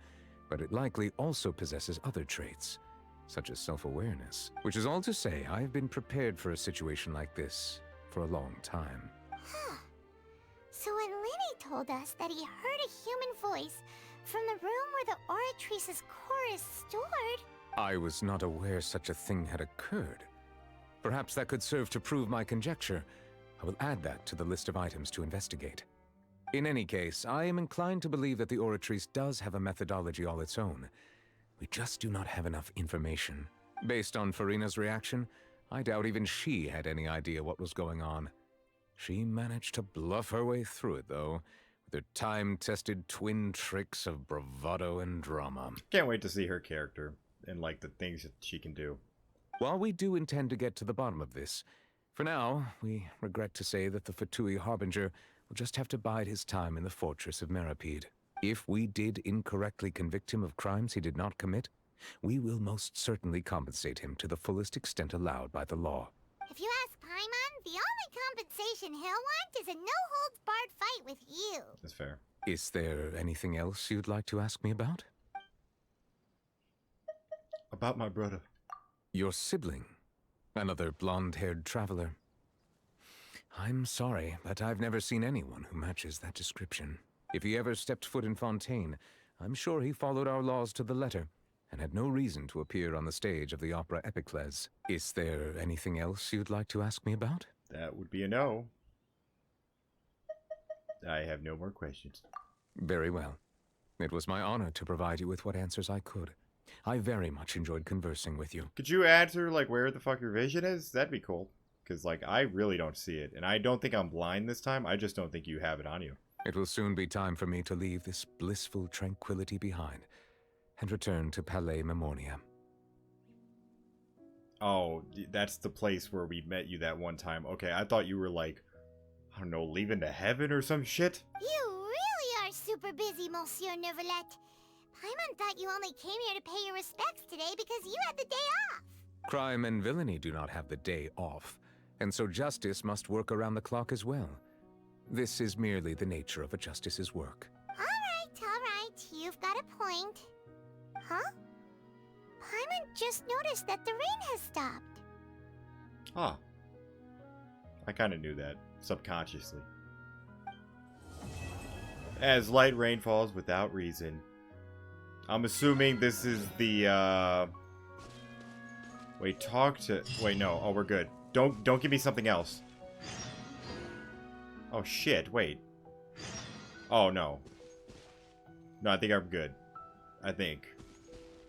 but it likely also possesses other traits, such as self-awareness. Which is all to say, I have been prepared for a situation like this for a long time. Huh. So when Linny told us that he heard a human voice from the room where the Oratrice's core is stored... I was not aware such a thing had occurred. Perhaps that could serve to prove my conjecture. I will add that to the list of items to investigate. In any case, I am inclined to believe that the Oratrice does have a methodology all its own. We just do not have enough information. Based on Farina's reaction, I doubt even she had any idea what was going on. She managed to bluff her way through it, though, with her time-tested twin tricks of bravado and drama. Can't wait to see her character and, like, the things that she can do. While we do intend to get to the bottom of this, for now, we regret to say that the Fatui Harbinger will just have to bide his time in the fortress of Meripede. If we did incorrectly convict him of crimes he did not commit, we will most certainly compensate him to the fullest extent allowed by the law. If you ask Paimon, the only compensation he'll want is a no-holds-barred fight with you. That's fair. Is there anything else you'd like to ask me about? About my brother. Your sibling. Another blonde-haired traveler. I'm sorry, but I've never seen anyone who matches that description. If he ever stepped foot in Fontaine, I'm sure he followed our laws to the letter, and had no reason to appear on the stage of the opera Epicles. Is there anything else you'd like to ask me about? That would be a no. I have no more questions. Very well. It was my honor to provide you with what answers I could. I very much enjoyed conversing with you. Could you answer, like, where the fuck your vision is? That'd be cool. Because, like, I really don't see it. And I don't think I'm blind this time. I just don't think you have it on you. It will soon be time for me to leave this blissful tranquility behind and return to Palais Memornia. Oh, that's the place where we met you that one time. Okay, I thought you were like, I don't know, leaving to heaven or some shit. You really are super busy, Monsieur Neuvillette. Paimon thought you only came here to pay your respects today because you had the day off. Crime and villainy do not have the day off, and so justice must work around the clock as well. This is merely the nature of a justice's work. All right. You've got a point. Huh? Paimon just noticed that the rain has stopped. Ah. I kind of knew that, subconsciously. As light rain falls without reason. I'm assuming this is the, Wait, Wait, no. Oh, we're good. Don't give me something else. Oh, shit. Wait. Oh, no. No, I think I'm good. I think.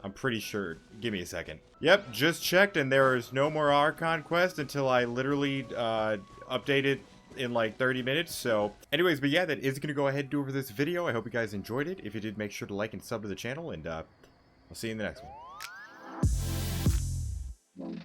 I'm pretty sure. Give me a second. Yep, just checked, and there is no more Archon quest until I literally, update it in like 30 minutes. So anyways, but yeah, that is going to go ahead and do it for this video. I hope you guys enjoyed it. If you did, make sure to like and sub to the channel, and I'll see you in the next one.